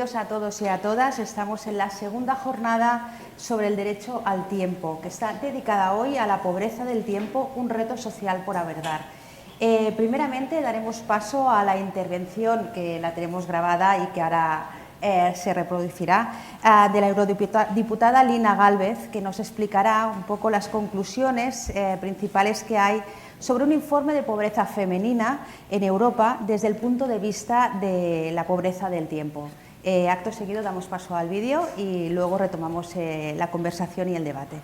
bienvenidos a todos y a todas. Estamos en la segunda jornada sobre el derecho al tiempo, que está dedicada hoy a la pobreza del tiempo, un reto social por abordar. Primeramente daremos paso a la intervención, que la tenemos grabada y que ahora se reproducirá, de la eurodiputada Lina Gálvez, que nos explicará un poco las conclusiones principales que hay sobre un informe de pobreza femenina en Europa desde el punto de vista de la pobreza del tiempo. Acto seguido damos paso al vídeo y luego retomamos la conversación y el debate.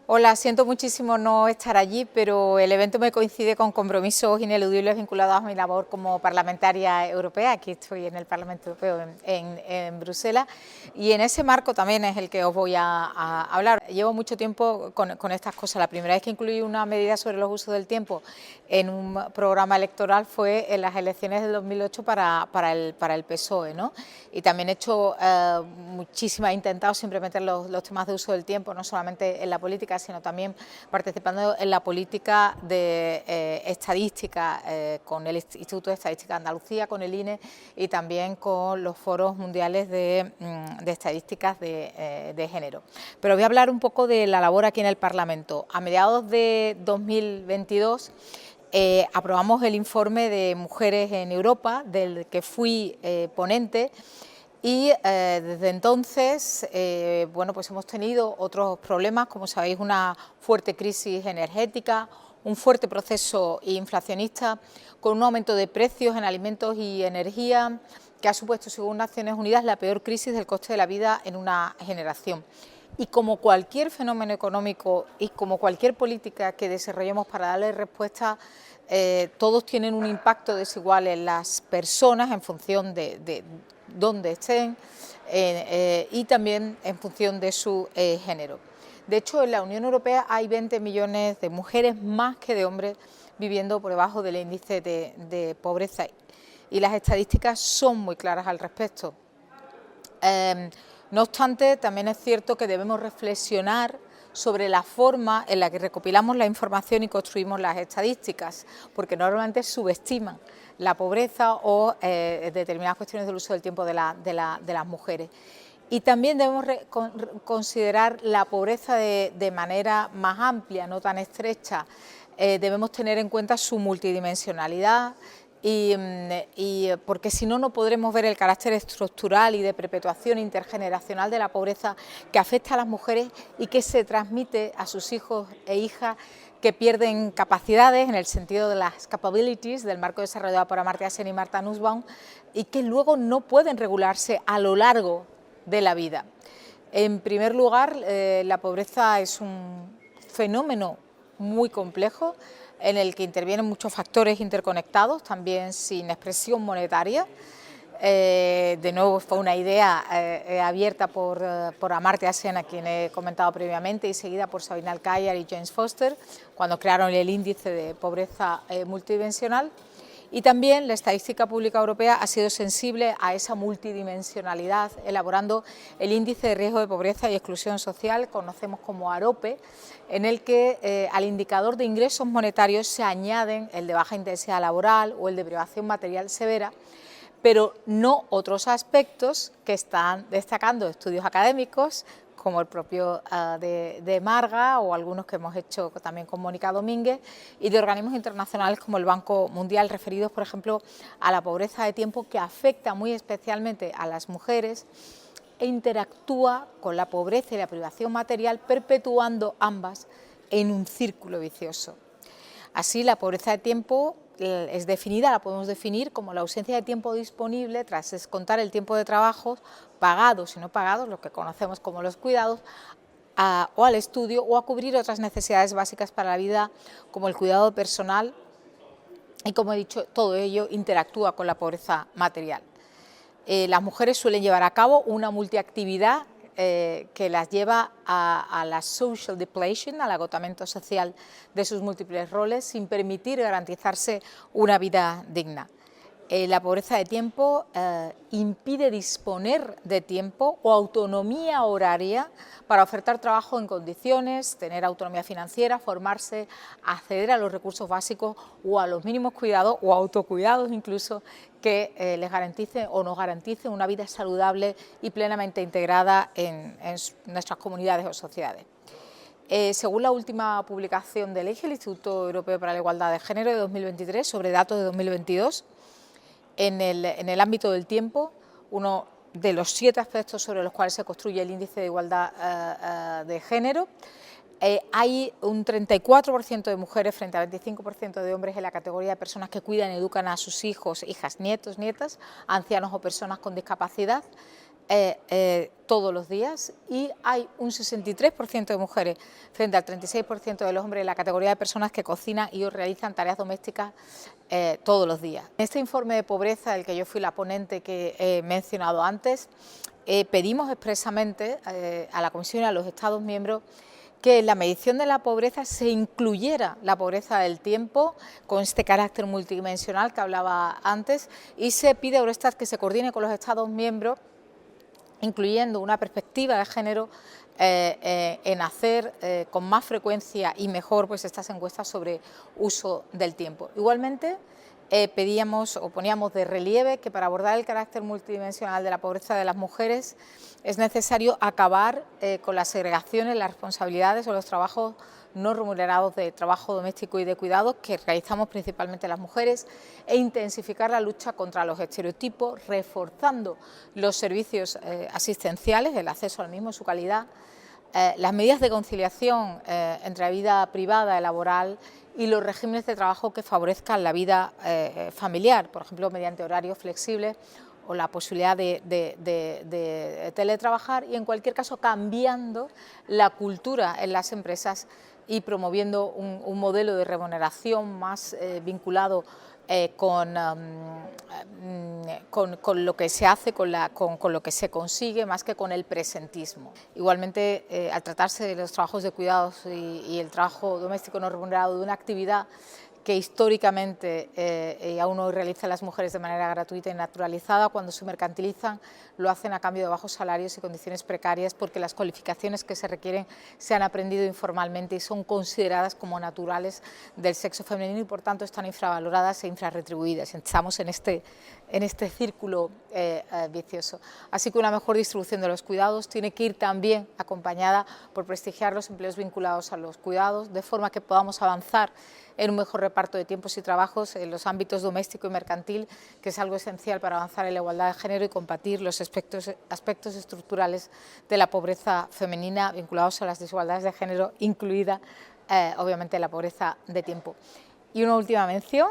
Hola, siento muchísimo no estar allí, pero el evento me coincide con compromisos ineludibles vinculados a mi labor como parlamentaria europea. Aquí estoy en el Parlamento Europeo en Bruselas, y en ese marco también es el que os voy a hablar. Llevo mucho tiempo con estas cosas. La primera vez que incluí una medida sobre los usos del tiempo en un programa electoral fue en las elecciones del 2008 para el PSOE, ¿no? Y también he hecho he intentado siempre meter los temas de uso del tiempo, no solamente en la política, sino también participando en la política de estadística con el Instituto de Estadística de Andalucía, con el INE y también con los foros mundiales de estadísticas de género. Pero voy a hablar un poco de la labor aquí en el Parlamento. A mediados de 2022 aprobamos el informe de Mujeres en Europa, del que fui ponente. Y desde entonces, bueno, pues hemos tenido otros problemas, como sabéis, una fuerte crisis energética, un fuerte proceso inflacionista, con un aumento de precios en alimentos y energía, que ha supuesto, según Naciones Unidas, la peor crisis del coste de la vida en una generación. Y como cualquier fenómeno económico y como cualquier política que desarrollemos para darle respuesta, todos tienen un impacto desigual en las personas en función de dónde estén y también en función de su género. De hecho, en la Unión Europea hay 20 millones de mujeres más que de hombres viviendo por debajo del índice de pobreza, y las estadísticas son muy claras al respecto. No obstante, también es cierto que debemos reflexionar sobre la forma en la que recopilamos la información y construimos las estadísticas, porque normalmente subestiman la pobreza o determinadas cuestiones del uso del tiempo de las mujeres. Y también debemos considerar la pobreza de manera más amplia, no tan estrecha. Debemos tener en cuenta su multidimensionalidad, y porque si no, no podremos ver el carácter estructural y de perpetuación intergeneracional de la pobreza que afecta a las mujeres y que se transmite a sus hijos e hijas, que pierden capacidades en el sentido de las capabilities del marco desarrollado por Amartya Sen y Martha Nussbaum, y que luego no pueden regularse a lo largo de la vida. En primer lugar, la pobreza es un fenómeno muy complejo, en el que intervienen muchos factores interconectados, también sin expresión monetaria. De nuevo, fue una idea abierta por Amartya Sen, a quien he comentado previamente, y seguida por Sabine Alcayer y James Foster, cuando crearon el índice de pobreza multidimensional. Y también la Estadística Pública Europea ha sido sensible a esa multidimensionalidad, elaborando el Índice de Riesgo de Pobreza y Exclusión Social, conocemos como AROPE, en el que al indicador de ingresos monetarios se añaden el de baja intensidad laboral o el de privación material severa, pero no otros aspectos que están destacando estudios académicos, como el propio de Marga, o algunos que hemos hecho también con Mónica Domínguez, y de organismos internacionales como el Banco Mundial, referidos, por ejemplo, a la pobreza de tiempo, que afecta muy especialmente a las mujeres e interactúa con la pobreza y la privación material, perpetuando ambas en un círculo vicioso. Así, la pobreza de tiempo la podemos definir como la ausencia de tiempo disponible tras descontar el tiempo de trabajo, pagados y no pagados, lo que conocemos como los cuidados, o al estudio, o a cubrir otras necesidades básicas para la vida, como el cuidado personal, y, como he dicho, todo ello interactúa con la pobreza material. Las mujeres suelen llevar a cabo una multiactividad que las lleva a la social depletion, al agotamiento social de sus múltiples roles, sin permitir garantizarse una vida digna. La pobreza de tiempo impide disponer de tiempo o autonomía horaria para ofertar trabajo en condiciones, tener autonomía financiera, formarse, acceder a los recursos básicos o a los mínimos cuidados o autocuidados incluso que les garanticen o nos garanticen una vida saludable y plenamente integrada en nuestras comunidades o sociedades. Según la última publicación del EIGE, el Instituto Europeo para la Igualdad de Género de 2023, sobre datos de 2022, en el ámbito del tiempo, uno de los 7 aspectos sobre los cuales se construye el índice de igualdad de género, hay un 34% de mujeres frente al 25% de hombres en la categoría de personas que cuidan y educan a sus hijos, hijas, nietos, nietas, ancianos o personas con discapacidad todos los días, y hay un 63% de mujeres frente al 36% de los hombres en la categoría de personas que cocinan y o realizan tareas domésticas todos los días. En este informe de pobreza, del que yo fui la ponente que he mencionado antes, pedimos expresamente a la Comisión y a los Estados miembros que en la medición de la pobreza se incluyera la pobreza del tiempo con este carácter multidimensional que hablaba antes, y se pide a Eurostat que se coordine con los Estados miembros incluyendo una perspectiva de género en hacer con más frecuencia y mejor pues estas encuestas sobre uso del tiempo. Igualmente pedíamos o poníamos de relieve que para abordar el carácter multidimensional de la pobreza de las mujeres es necesario acabar con las segregaciones, las responsabilidades o los trabajos no remunerados de trabajo doméstico y de cuidados que realizamos principalmente las mujeres, e intensificar la lucha contra los estereotipos, reforzando los servicios asistenciales, el acceso al mismo, su calidad, las medidas de conciliación entre la vida privada y laboral y los regímenes de trabajo que favorezcan la vida familiar, por ejemplo, mediante horarios flexibles o la posibilidad de teletrabajar, y en cualquier caso cambiando la cultura en las empresas y promoviendo un modelo de remuneración más vinculado con lo que se hace, con lo que se consigue, más que con el presentismo. Igualmente, al tratarse de los trabajos de cuidados y el trabajo doméstico no remunerado, de una actividad que históricamente aún hoy realizan las mujeres de manera gratuita y naturalizada, cuando se mercantilizan lo hacen a cambio de bajos salarios y condiciones precarias, porque las cualificaciones que se requieren se han aprendido informalmente y son consideradas como naturales del sexo femenino y por tanto están infravaloradas e infrarretribuidas. Estamos en este círculo vicioso. Así que una mejor distribución de los cuidados tiene que ir también acompañada por prestigiar los empleos vinculados a los cuidados, de forma que podamos avanzar en un mejor reparto de tiempos y trabajos en los ámbitos doméstico y mercantil, que es algo esencial para avanzar en la igualdad de género y combatir los aspectos estructurales de la pobreza femenina vinculados a las desigualdades de género, incluida obviamente la pobreza de tiempo. Y una última mención,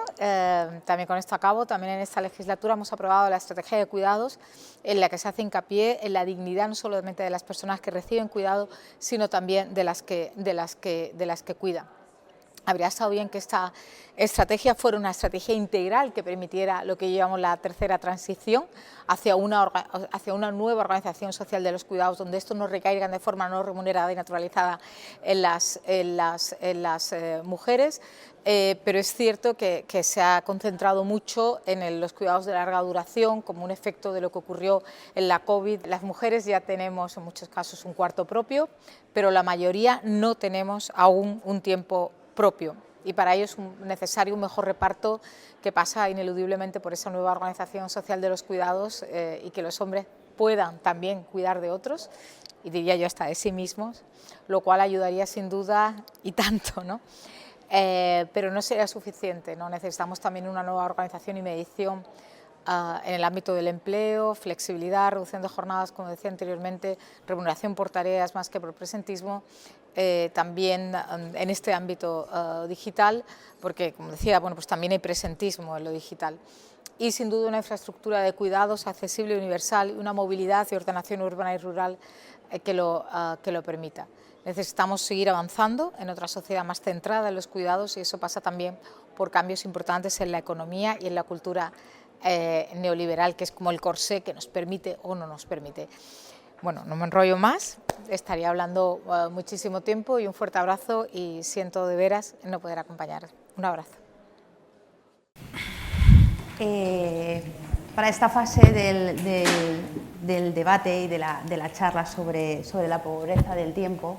también con esto acabo, también en esta legislatura hemos aprobado la estrategia de cuidados, en la que se hace hincapié en la dignidad no solamente de las personas que reciben cuidado, sino también de las que cuidan. Habría estado bien que esta estrategia fuera una estrategia integral que permitiera lo que llamamos la tercera transición hacia una nueva organización social de los cuidados, donde estos no recaigan de forma no remunerada y naturalizada en las mujeres, pero es cierto que se ha concentrado mucho en los cuidados de larga duración como un efecto de lo que ocurrió en la COVID. Las mujeres ya tenemos en muchos casos un cuarto propio, pero la mayoría no tenemos aún un tiempo propio, y para ello es necesario un mejor reparto que pasa ineludiblemente por esa nueva organización social de los cuidados y que los hombres puedan también cuidar de otros, y diría yo hasta de sí mismos, lo cual ayudaría sin duda y tanto, ¿no? Pero no sería suficiente, ¿no? Necesitamos también una nueva organización y medición en el ámbito del empleo, flexibilidad, reducción de jornadas, como decía anteriormente, remuneración por tareas más que por presentismo, también en este ámbito digital, porque, como decía, bueno, pues también hay presentismo en lo digital. Y sin duda una infraestructura de cuidados accesible y universal, una movilidad y ordenación urbana y rural que lo permita. Necesitamos seguir avanzando en otra sociedad más centrada en los cuidados, y eso pasa también por cambios importantes en la economía y en la cultura neoliberal, que es como el corsé que nos permite o no nos permite. Bueno, no me enrollo más, estaría hablando muchísimo tiempo, y un fuerte abrazo, y siento de veras no poder acompañar. Un abrazo. Para esta fase del debate y de la charla sobre la pobreza del tiempo,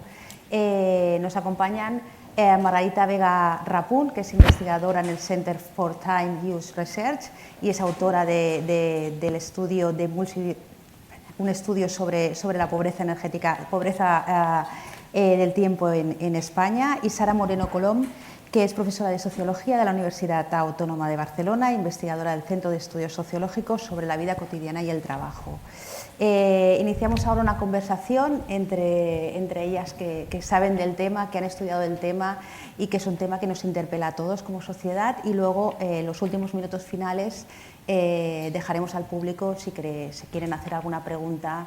nos acompañan Margarita Vega Rapun, que es investigadora en el Center for Time Use Research y es autora del estudio un estudio sobre la pobreza energética, del tiempo en España, y Sara Moreno Colom, que es profesora de Sociología de la Universidad Autónoma de Barcelona, investigadora del Centro de Estudios Sociológicos sobre la vida cotidiana y el trabajo. Iniciamos ahora una conversación entre ellas que saben del tema, que han estudiado el tema y que es un tema que nos interpela a todos como sociedad, y luego en los últimos minutos finales dejaremos al público, si quieren hacer alguna pregunta,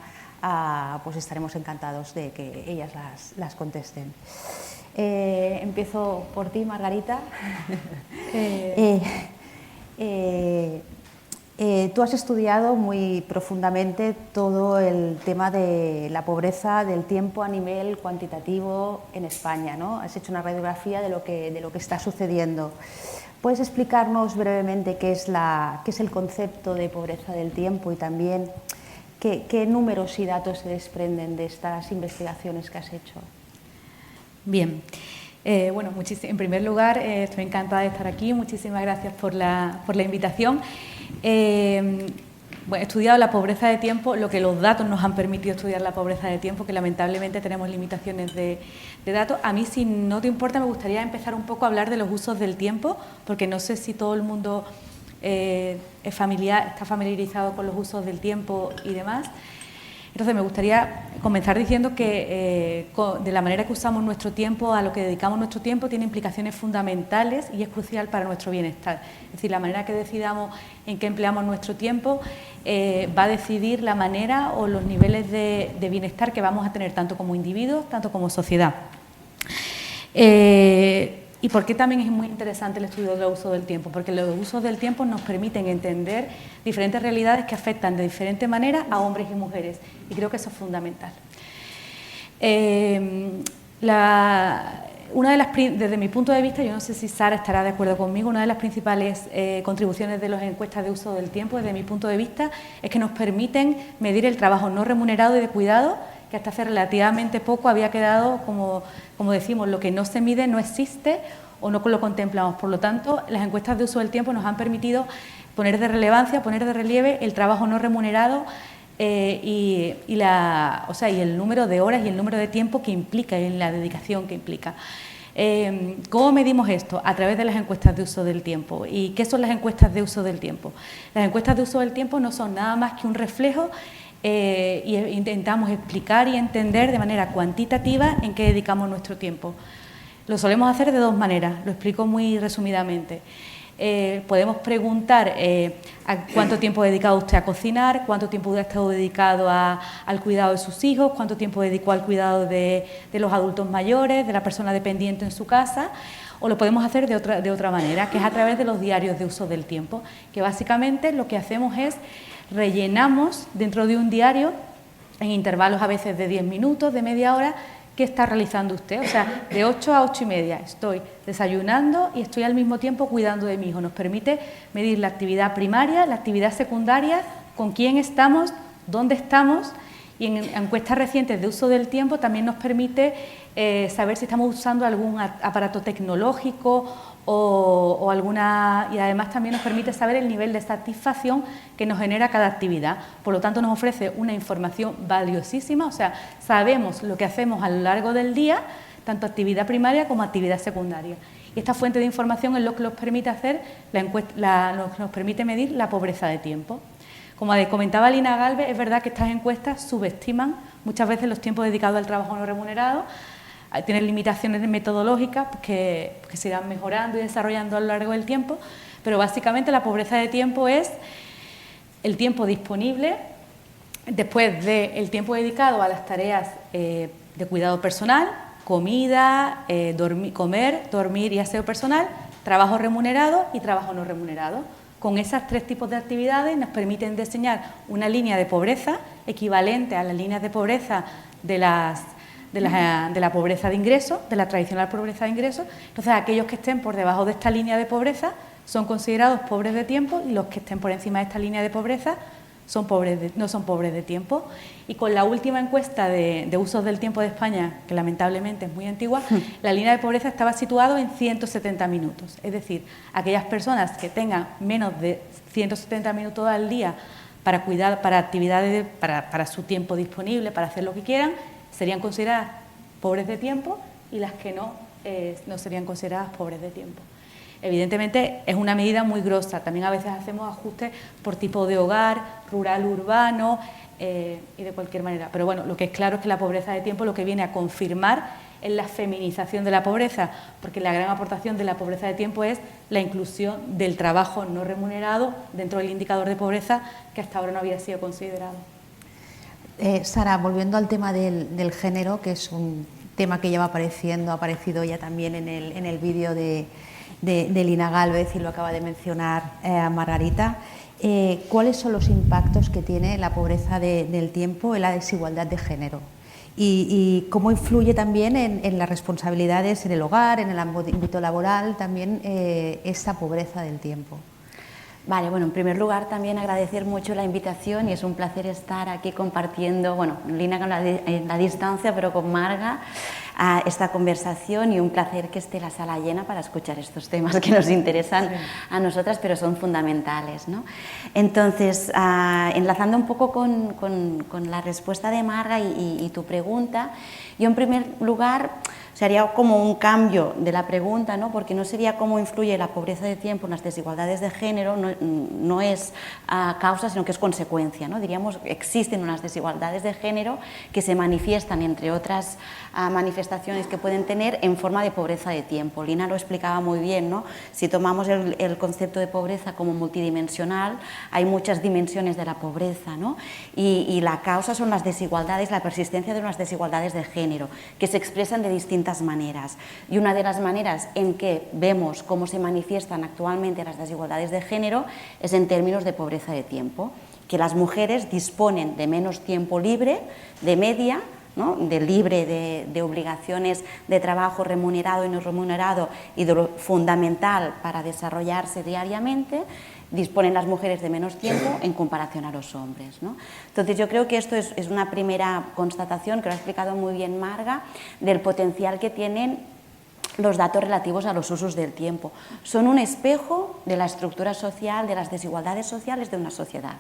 pues estaremos encantados de que ellas las contesten. Empiezo por ti, Margarita. Tú has estudiado muy profundamente todo el tema de la pobreza del tiempo a nivel cuantitativo en España, ¿no? Has hecho una radiografía de lo que está sucediendo. ¿Puedes explicarnos brevemente qué es el concepto de pobreza del tiempo y también qué números y datos se desprenden de estas investigaciones que has hecho? Bien, bueno, en primer lugar estoy encantada de estar aquí, muchísimas gracias por la invitación. Bueno, he estudiado la pobreza de tiempo, lo que los datos nos han permitido estudiar la pobreza de tiempo, que lamentablemente tenemos limitaciones de datos. A mí, si no te importa, me gustaría empezar un poco a hablar de los usos del tiempo, porque no sé si todo el mundo está familiarizado con los usos del tiempo y demás. Entonces, me gustaría comenzar diciendo que de la manera que usamos nuestro tiempo, a lo que dedicamos nuestro tiempo, tiene implicaciones fundamentales y es crucial para nuestro bienestar. Es decir, la manera que decidamos en qué empleamos nuestro tiempo va a decidir la manera o los niveles de bienestar que vamos a tener tanto como individuos, tanto como sociedad. ¿Y por qué también es muy interesante el estudio del uso del tiempo? Porque los usos del tiempo nos permiten entender diferentes realidades que afectan de diferente manera a hombres y mujeres, y creo que eso es fundamental. Desde mi punto de vista, yo no sé si Sara estará de acuerdo conmigo, una de las principales contribuciones de las encuestas de uso del tiempo, desde mi punto de vista, es que nos permiten medir el trabajo no remunerado y de cuidado, que hasta hace relativamente poco había quedado, como decimos, lo que no se mide no existe o no lo contemplamos. Por lo tanto, las encuestas de uso del tiempo nos han permitido poner de relevancia, poner de relieve el trabajo no remunerado y el número de horas y el número de tiempo que implica y la dedicación que implica. ¿Cómo medimos esto? A través de las encuestas de uso del tiempo. ¿Y qué son las encuestas de uso del tiempo? Las encuestas de uso del tiempo no son nada más que un reflejo y intentamos explicar y entender de manera cuantitativa en qué dedicamos nuestro tiempo. Lo solemos hacer de dos maneras, lo explico muy resumidamente. Podemos preguntar cuánto tiempo ha dedicado usted a cocinar, cuánto tiempo ha estado dedicado al cuidado de sus hijos, cuánto tiempo dedicó al cuidado de los adultos mayores, de la persona dependiente en su casa, o lo podemos hacer de otra manera, que es a través de los diarios de uso del tiempo, que básicamente lo que hacemos es rellenamos dentro de un diario, en intervalos a veces de 10 minutos, de media hora, qué está realizando usted. O sea, de 8 a 8 y media estoy desayunando y estoy al mismo tiempo cuidando de mi hijo. Nos permite medir la actividad primaria, la actividad secundaria, con quién estamos, dónde estamos, y en encuestas recientes de uso del tiempo también nos permite saber si estamos usando algún aparato tecnológico o alguna, y además también nos permite saber el nivel de satisfacción que nos genera cada actividad. Por lo tanto, nos ofrece una información valiosísima, o sea, sabemos lo que hacemos a lo largo del día, tanto actividad primaria como actividad secundaria. Y esta fuente de información es lo que nos permite hacer nos permite medir la pobreza de tiempo. Como comentaba Lina Galvez, es verdad que estas encuestas subestiman muchas veces los tiempos dedicados al trabajo no remunerado, tienen limitaciones metodológicas que se irán mejorando y desarrollando a lo largo del tiempo, pero básicamente la pobreza de tiempo es el tiempo disponible después del tiempo dedicado a las tareas de cuidado personal, comida, comer, dormir y aseo personal, trabajo remunerado y trabajo no remunerado. Con esos tres tipos de actividades nos permiten diseñar una línea de pobreza equivalente a las líneas de pobreza de la pobreza de ingresos, de la tradicional pobreza de ingresos. Entonces, aquellos que estén por debajo de esta línea de pobreza son considerados pobres de tiempo y los que estén por encima de esta línea de pobreza no son pobres de tiempo. Y con la última encuesta de usos del tiempo de España, que lamentablemente es muy antigua, la línea de pobreza estaba situada en 170 minutos. Es decir, aquellas personas que tengan menos de 170 minutos al día para cuidar, para actividades, para su tiempo disponible, para hacer lo que quieran, serían consideradas pobres de tiempo, y las que no serían consideradas pobres de tiempo. Evidentemente es una medida muy grosa, también a veces hacemos ajustes por tipo de hogar, rural, urbano y de cualquier manera. Pero bueno, lo que es claro es que la pobreza de tiempo lo que viene a confirmar es la feminización de la pobreza, porque la gran aportación de la pobreza de tiempo es la inclusión del trabajo no remunerado dentro del indicador de pobreza, que hasta ahora no había sido considerado. Sara, volviendo al tema del género, que es un tema que lleva apareciendo, ha aparecido ya también en el vídeo de Lina Gálvez, y lo acaba de mencionar Margarita. ¿Cuáles son los impactos que tiene la pobreza del tiempo en la desigualdad de género? Y cómo influye también en las responsabilidades en el hogar, en el ámbito laboral, también esta pobreza del tiempo. Vale, bueno, en primer lugar también agradecer mucho la invitación, y es un placer estar aquí compartiendo, bueno, Lina en la distancia, pero con Marga, esta conversación, y un placer que esté la sala llena para escuchar estos temas que nos interesan a nosotras, pero son fundamentales, ¿no? Entonces, enlazando un poco con la respuesta de Marga y tu pregunta, yo en primer lugar sería como un cambio de la pregunta, ¿no? Porque no sería cómo influye la pobreza de tiempo en las desigualdades de género, no es causa, sino que es consecuencia, ¿no? Diríamos que existen unas desigualdades de género que se manifiestan, entre otras manifestaciones que pueden tener, en forma de pobreza de tiempo. Lina lo explicaba muy bien, ¿no? Si tomamos el concepto de pobreza como multidimensional, hay muchas dimensiones de la pobreza, ¿no? Y la causa son las desigualdades, la persistencia de unas desigualdades de género, que se expresan de distintas maneras. Y una de las maneras en que vemos cómo se manifiestan actualmente las desigualdades de género es en términos de pobreza de tiempo, que las mujeres disponen de menos tiempo libre, de media, ¿no? De libre de obligaciones de trabajo remunerado y no remunerado, y de lo fundamental para desarrollarse diariamente, disponen las mujeres de menos tiempo en comparación a los hombres, ¿no? Entonces yo creo que esto es una primera constatación, que lo ha explicado muy bien Marga, del potencial que tienen los datos relativos a los usos del tiempo. Son un espejo de la estructura social, de las desigualdades sociales de una sociedad,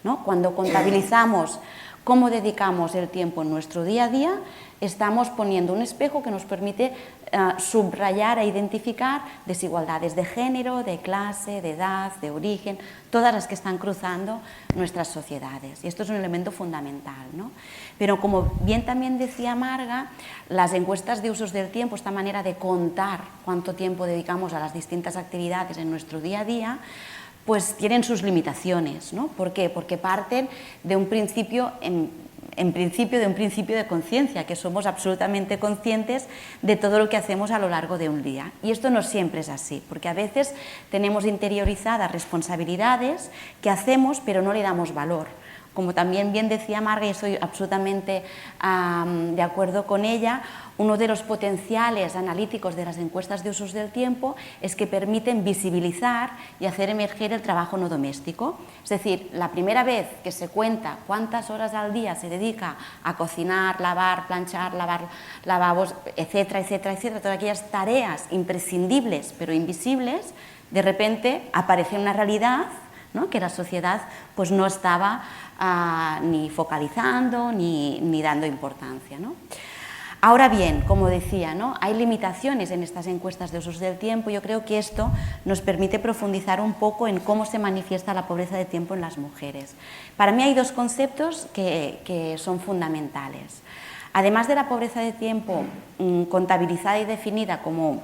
¿no? Cuando contabilizamos cómo dedicamos el tiempo en nuestro día a día, estamos poniendo un espejo que nos permite subrayar e identificar desigualdades de género, de clase, de edad, de origen, todas las que están cruzando nuestras sociedades. Y esto es un elemento fundamental, ¿no? Pero como bien también decía Marga, las encuestas de usos del tiempo, esta manera de contar cuánto tiempo dedicamos a las distintas actividades en nuestro día a día, pues tienen sus limitaciones, ¿no? ¿Por qué? Porque parten de un principio, en principio de un principio de conciencia, que somos absolutamente conscientes de todo lo que hacemos a lo largo de un día. Y esto no siempre es así, porque a veces tenemos interiorizadas responsabilidades que hacemos pero no le damos valor. Como también bien decía Marga, y estoy absolutamente de acuerdo con ella, uno de los potenciales analíticos de las encuestas de usos del tiempo es que permiten visibilizar y hacer emerger el trabajo no doméstico. Es decir, la primera vez que se cuenta cuántas horas al día se dedica a cocinar, lavar, planchar, lavar lavabos, etcétera, etcétera, etcétera, todas aquellas tareas imprescindibles pero invisibles, de repente aparece una realidad, ¿no? Que la sociedad pues no estaba ni focalizando ni dando importancia, ¿no? Ahora bien, como decía, ¿no? Hay limitaciones en estas encuestas de usos del tiempo. Yo creo que esto nos permite profundizar un poco en cómo se manifiesta la pobreza de tiempo en las mujeres. Para mí hay dos conceptos que son fundamentales. Además de la pobreza de tiempo contabilizada y definida como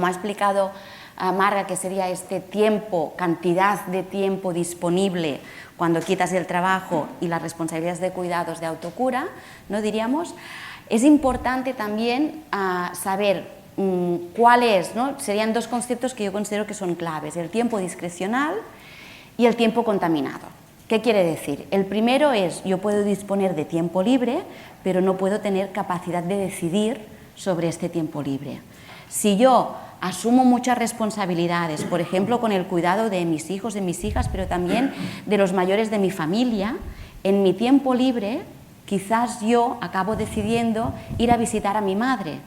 ha explicado Marga, que sería este tiempo, cantidad de tiempo disponible cuando quitas el trabajo y las responsabilidades de cuidados de autocura, ¿no? Diríamos, es importante también saber cuál es, ¿no? Serían dos conceptos que yo considero que son claves, el tiempo discrecional y el tiempo contaminado. ¿Qué quiere decir? El primero es, yo puedo disponer de tiempo libre, pero no puedo tener capacidad de decidir sobre este tiempo libre. Si yo asumo muchas responsabilidades, por ejemplo, con el cuidado de mis hijos, de mis hijas, pero también de los mayores de mi familia. En mi tiempo libre, quizás yo acabo decidiendo ir a visitar a mi madre,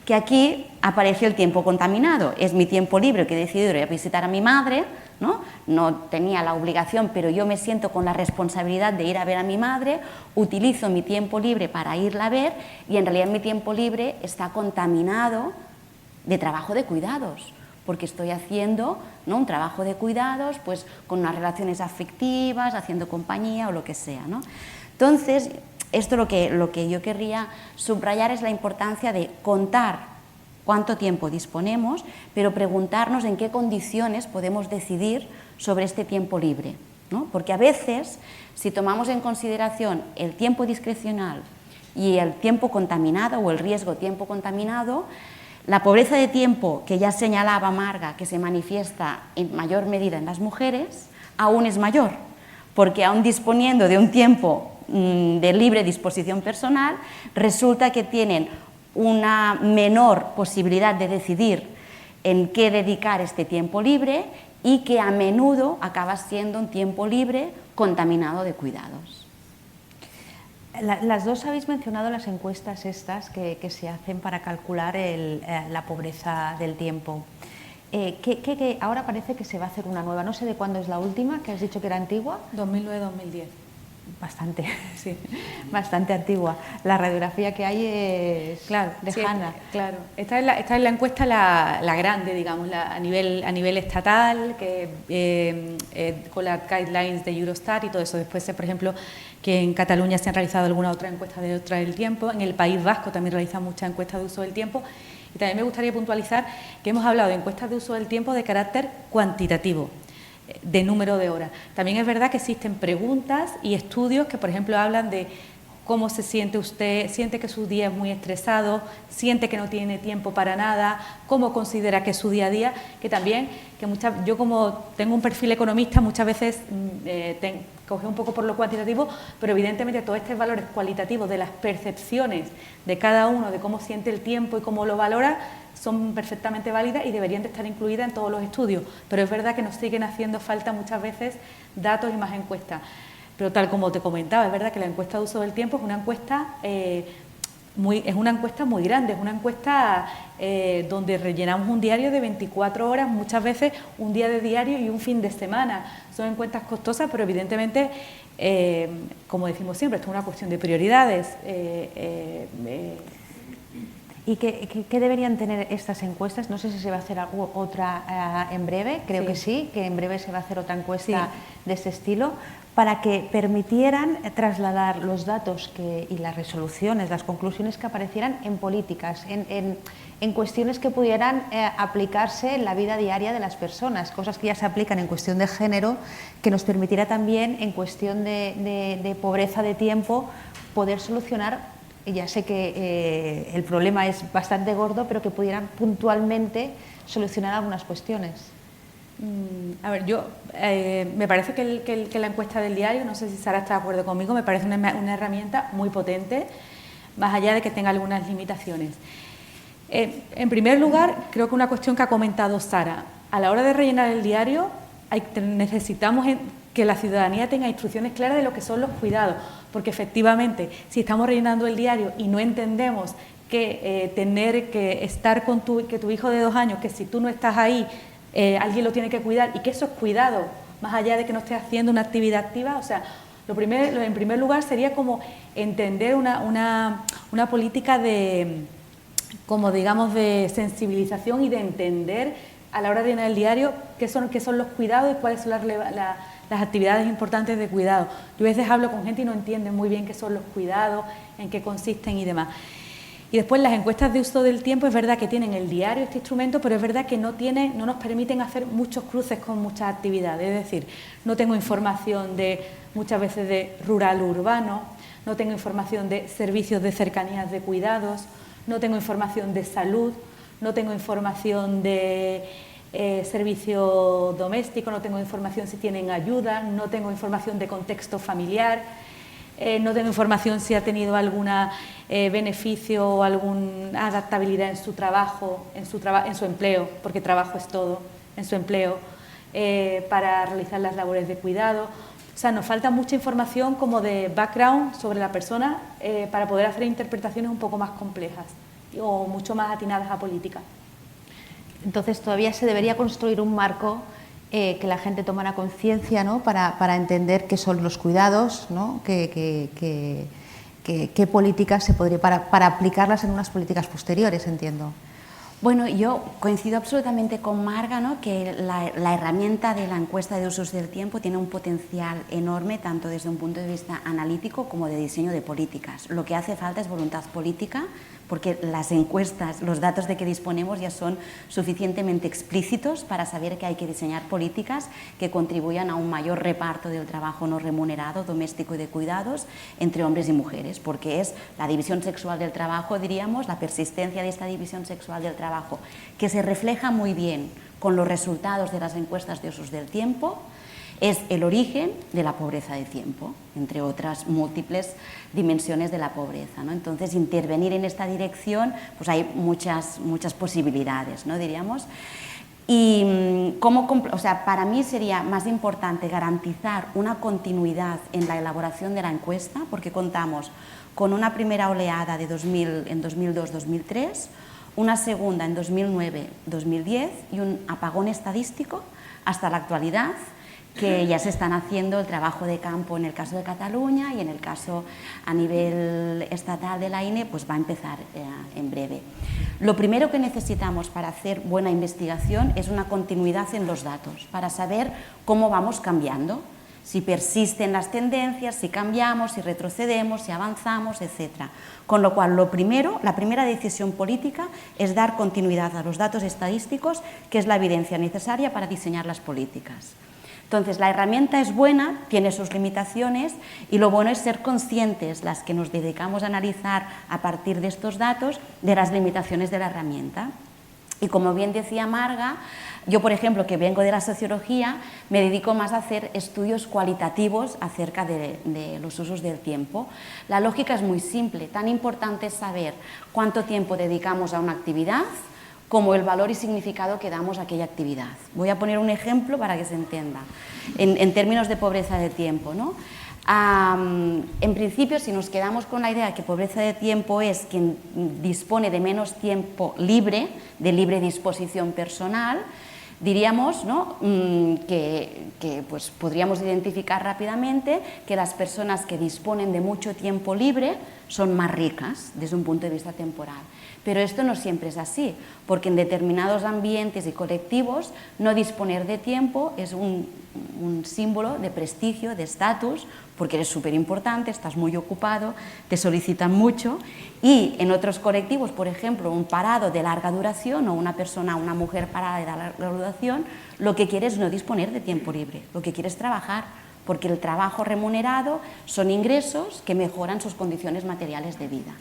que aquí apareció el tiempo contaminado. Es mi tiempo libre que he decidido ir a visitar a mi madre, no tenía la obligación, pero yo me siento con la responsabilidad de ir a ver a mi madre, utilizo mi tiempo libre para irla a ver y en realidad mi tiempo libre está contaminado de trabajo de cuidados, porque estoy haciendo un trabajo de cuidados pues, con unas relaciones afectivas, haciendo compañía o lo que sea. Entonces, esto lo que yo querría subrayar es la importancia de contar cuánto tiempo disponemos, pero preguntarnos en qué condiciones podemos decidir sobre este tiempo libre, Porque a veces, si tomamos en consideración el tiempo discrecional y el tiempo contaminado o el riesgo tiempo contaminado, la pobreza de tiempo que ya señalaba Marga, que se manifiesta en mayor medida en las mujeres, aún es mayor, porque aún disponiendo de un tiempo de libre disposición personal, resulta que tienen una menor posibilidad de decidir en qué dedicar este tiempo libre y que a menudo acaba siendo un tiempo libre contaminado de cuidados. Las dos habéis mencionado las encuestas estas que se hacen para calcular la pobreza del tiempo. Que ahora parece que se va a hacer una nueva, no sé de cuándo es la última, que has dicho que era antigua. 2009-2010. Bastante, sí, bastante antigua. La radiografía que hay es lejana. Sí, claro. Esta es la encuesta la grande, digamos, a nivel estatal, con las guidelines de Eurostat y todo eso. Después, por ejemplo, que en Cataluña se han realizado alguna otra encuesta de otra del tiempo. En el País Vasco también realizan muchas encuestas de uso del tiempo. Y también me gustaría puntualizar que hemos hablado de encuestas de uso del tiempo de carácter cuantitativo, de número de horas. También es verdad que existen preguntas y estudios que, por ejemplo, hablan de cómo se siente usted, siente que su día es muy estresado, siente que no tiene tiempo para nada, cómo considera que es su día a día, que también, yo como tengo un perfil economista, muchas veces coge un poco por lo cuantitativo, pero evidentemente todos estos valores cualitativos de las percepciones de cada uno, de cómo siente el tiempo y cómo lo valora, son perfectamente válidas y deberían de estar incluidas en todos los estudios, pero es verdad que nos siguen haciendo falta muchas veces datos y más encuestas. Pero tal como te comentaba, es verdad que la encuesta de uso del tiempo es una encuesta muy grande, es una encuesta donde rellenamos un diario de 24 horas, muchas veces un día de diario y un fin de semana. Son encuestas costosas, pero evidentemente, como decimos siempre, esto es una cuestión de prioridades. ¿Y qué deberían tener estas encuestas? No sé si se va a hacer otra en breve, creo que sí, que en breve se va a hacer otra encuesta de este estilo, para que permitieran trasladar los datos y las resoluciones, las conclusiones que aparecieran en políticas, en cuestiones que pudieran aplicarse en la vida diaria de las personas, cosas que ya se aplican en cuestión de género, que nos permitiera también en cuestión de pobreza de tiempo poder solucionar. Ya sé que el problema es bastante gordo, pero que pudieran puntualmente solucionar algunas cuestiones. A ver, me parece que la encuesta del diario, no sé si Sara está de acuerdo conmigo, me parece una herramienta muy potente, más allá de que tenga algunas limitaciones. En primer lugar, creo que una cuestión que ha comentado Sara, a la hora de rellenar el diario necesitamos que la ciudadanía tenga instrucciones claras de lo que son los cuidados, porque efectivamente, si estamos rellenando el diario y no entendemos que tener que estar con que tu hijo de 2 años, que si tú no estás ahí, alguien lo tiene que cuidar y que esos cuidados, más allá de que no estés haciendo una actividad activa, o sea, en primer lugar sería como entender una política de sensibilización y de entender a la hora de llenar el diario qué son los cuidados y cuáles son las actividades importantes de cuidado. Yo a veces hablo con gente y no entienden muy bien qué son los cuidados, en qué consisten y demás. Y después las encuestas de uso del tiempo, es verdad que tienen el diario, este instrumento, pero es verdad que no nos permiten hacer muchos cruces con muchas actividades. Es decir, no tengo información muchas veces de rural-urbano, no tengo información de servicios de cercanías de cuidados, no tengo información de salud, no tengo información de servicio doméstico, no tengo información si tienen ayuda, no tengo información de contexto familiar. no tengo información si ha tenido algún beneficio o alguna adaptabilidad en su trabajo, en su empleo, porque trabajo es todo, en su empleo, para realizar las labores de cuidado. O sea, nos falta mucha información como de background sobre la persona para poder hacer interpretaciones un poco más complejas o mucho más atinadas a política. Entonces todavía se debería construir un marco que la gente tomara conciencia, ¿no?, para entender qué son los cuidados, ¿no?, qué políticas se podría, para aplicarlas en unas políticas posteriores, entiendo. Bueno, yo coincido absolutamente con Marga, ¿no?, que la herramienta de la encuesta de usos del tiempo tiene un potencial enorme, tanto desde un punto de vista analítico como de diseño de políticas. Lo que hace falta es voluntad política, porque las encuestas, los datos de que disponemos ya son suficientemente explícitos para saber que hay que diseñar políticas que contribuyan a un mayor reparto del trabajo no remunerado, doméstico y de cuidados entre hombres y mujeres, porque es la división sexual del trabajo, diríamos, la persistencia de esta división sexual del trabajo, que se refleja muy bien con los resultados de las encuestas de usos del tiempo, es el origen de la pobreza de tiempo, entre otras múltiples dimensiones de la pobreza, ¿no? Entonces, intervenir en esta dirección, pues hay muchas posibilidades, ¿no?, diríamos. Y para mí sería más importante garantizar una continuidad en la elaboración de la encuesta, porque contamos con una primera oleada en 2002-2003, una segunda en 2009-2010 y un apagón estadístico hasta la actualidad, que ya se están haciendo el trabajo de campo en el caso de Cataluña y en el caso a nivel estatal de la INE, pues va a empezar en breve. Lo primero que necesitamos para hacer buena investigación es una continuidad en los datos, para saber cómo vamos cambiando, si persisten las tendencias, si cambiamos, si retrocedemos, si avanzamos, etc. Con lo cual, la primera decisión política es dar continuidad a los datos estadísticos, que es la evidencia necesaria para diseñar las políticas. Entonces, la herramienta es buena, tiene sus limitaciones y lo bueno es ser conscientes, las que nos dedicamos a analizar a partir de estos datos, de las limitaciones de la herramienta. Y como bien decía Marga, yo, por ejemplo, que vengo de la sociología, me dedico más a hacer estudios cualitativos acerca de los usos del tiempo. La lógica es muy simple, tan importante es saber cuánto tiempo dedicamos a una actividad, como el valor y significado que damos a aquella actividad. Voy a poner un ejemplo para que se entienda, en términos de pobreza de tiempo, ¿no? En principio, si nos quedamos con la idea de que pobreza de tiempo es quien dispone de menos tiempo libre, de libre disposición personal, diríamos, ¿no?, que pues, podríamos identificar rápidamente que las personas que disponen de mucho tiempo libre son más ricas desde un punto de vista temporal. Pero esto no siempre es así, porque en determinados ambientes y colectivos no disponer de tiempo es un símbolo de prestigio, de estatus, porque eres súper importante, estás muy ocupado, te solicitan mucho, y en otros colectivos, por ejemplo, un parado de larga duración o una mujer parada de larga duración, lo que quiere es no disponer de tiempo libre, lo que quiere es trabajar, porque el trabajo remunerado son ingresos que mejoran sus condiciones materiales de vida.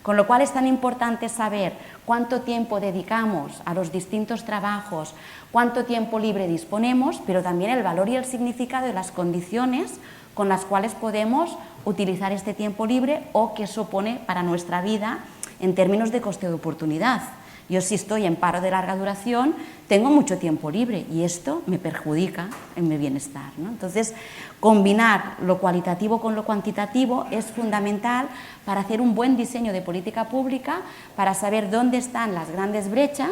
Con lo cual es tan importante saber cuánto tiempo dedicamos a los distintos trabajos, cuánto tiempo libre disponemos, pero también el valor y el significado de las condiciones con las cuales podemos utilizar este tiempo libre o qué supone para nuestra vida en términos de coste de oportunidad. Yo, si estoy en paro de larga duración, tengo mucho tiempo libre y esto me perjudica en mi bienestar, ¿no? Entonces, combinar lo cualitativo con lo cuantitativo es fundamental para hacer un buen diseño de política pública, para saber dónde están las grandes brechas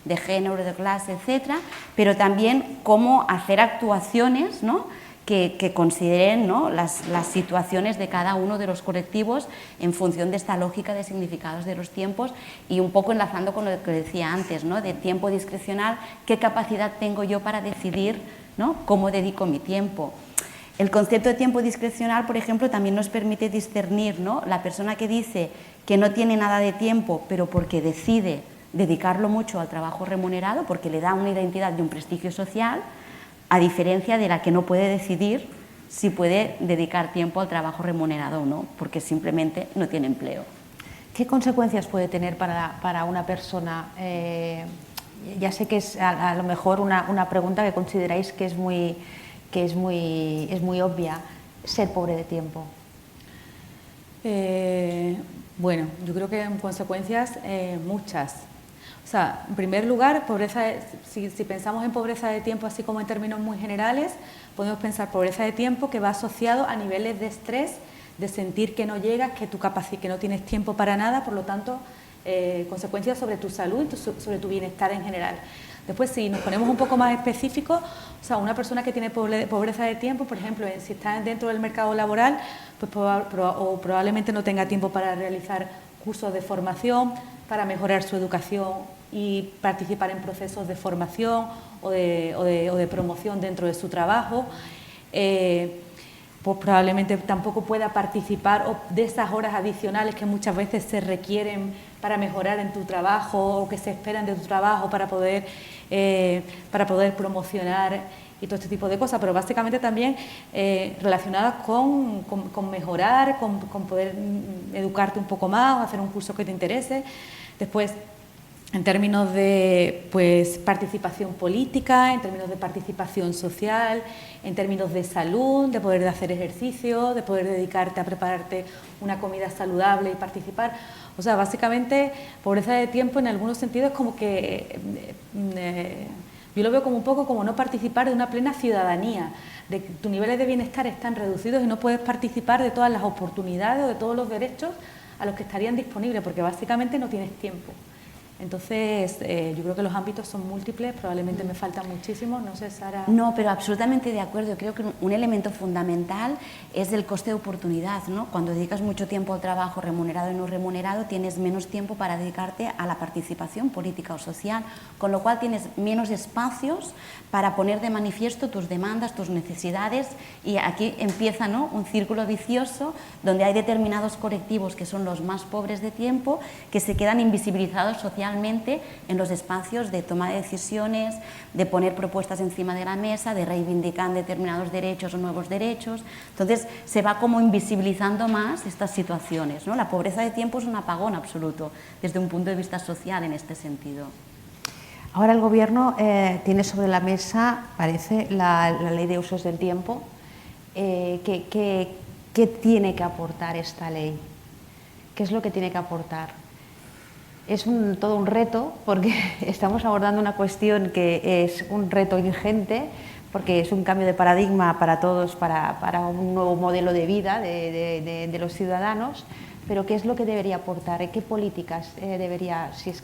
de género, de clase, etcétera, pero también cómo hacer actuaciones, ¿no?, que consideren, ¿no?, las situaciones de cada uno de los colectivos en función de esta lógica de significados de los tiempos y un poco enlazando con lo que decía antes, ¿no?, de tiempo discrecional, qué capacidad tengo yo para decidir, ¿no?, cómo dedico mi tiempo. El concepto de tiempo discrecional, por ejemplo, también nos permite discernir, ¿no?, la persona que dice que no tiene nada de tiempo, pero porque decide dedicarlo mucho al trabajo remunerado, porque le da una identidad y un prestigio social, a diferencia de la que no puede decidir si puede dedicar tiempo al trabajo remunerado o no, porque simplemente no tiene empleo. ¿Qué consecuencias puede tener para una persona? Ya sé que es a lo mejor una pregunta que consideráis que es muy obvia, ser pobre de tiempo. Bueno, yo creo que en consecuencias muchas. O sea, en primer lugar, si pensamos en pobreza de tiempo así como en términos muy generales, podemos pensar pobreza de tiempo que va asociado a niveles de estrés, de sentir que no llegas, que no tienes tiempo para nada, por lo tanto, consecuencias sobre tu salud y sobre tu bienestar en general. Después, si nos ponemos un poco más específicos, o sea, una persona que tiene pobreza de tiempo, por ejemplo, si está dentro del mercado laboral, pues probablemente no tenga tiempo para realizar cursos de formación, para mejorar su educación y participar en procesos de formación o de promoción dentro de su trabajo. Pues probablemente tampoco pueda participar de esas horas adicionales que muchas veces se requieren para mejorar en tu trabajo o que se esperan de tu trabajo para poder promocionar y todo este tipo de cosas, pero básicamente también relacionadas con mejorar, con poder educarte un poco más o hacer un curso que te interese. Después, en términos de participación política, en términos de participación social, en términos de salud, de poder hacer ejercicio, de poder dedicarte a prepararte una comida saludable y participar. O sea, básicamente, pobreza de tiempo en algunos sentidos es como que yo lo veo como un poco como no participar de una plena ciudadanía, de que tus niveles de bienestar están reducidos y no puedes participar de todas las oportunidades o de todos los derechos a los que estarían disponibles, porque básicamente no tienes tiempo. Entonces, yo creo que los ámbitos son múltiples, probablemente me faltan muchísimos, no sé, Sara. No, pero absolutamente de acuerdo. Creo que un elemento fundamental es el coste de oportunidad, ¿no? Cuando dedicas mucho tiempo al trabajo remunerado y no remunerado, tienes menos tiempo para dedicarte a la participación política o social, con lo cual tienes menos espacios para poner de manifiesto tus demandas, tus necesidades, y aquí empieza, ¿no?, un círculo vicioso donde hay determinados colectivos que son los más pobres de tiempo que se quedan invisibilizados socialmente en los espacios de toma de decisiones, de poner propuestas encima de la mesa, de reivindicar determinados derechos o nuevos derechos. Entonces se va como invisibilizando más estas situaciones, ¿no? La pobreza de tiempo es un apagón absoluto desde un punto de vista social en este sentido. Ahora el Gobierno tiene sobre la mesa, parece, la Ley de Usos del Tiempo. ¿Qué tiene que aportar esta ley? ¿Qué es lo que tiene que aportar? Es todo un reto, porque estamos abordando una cuestión que es un reto ingente, porque es un cambio de paradigma para todos, para un nuevo modelo de vida de los ciudadanos, pero ¿qué es lo que debería aportar? ¿Qué políticas debería, si es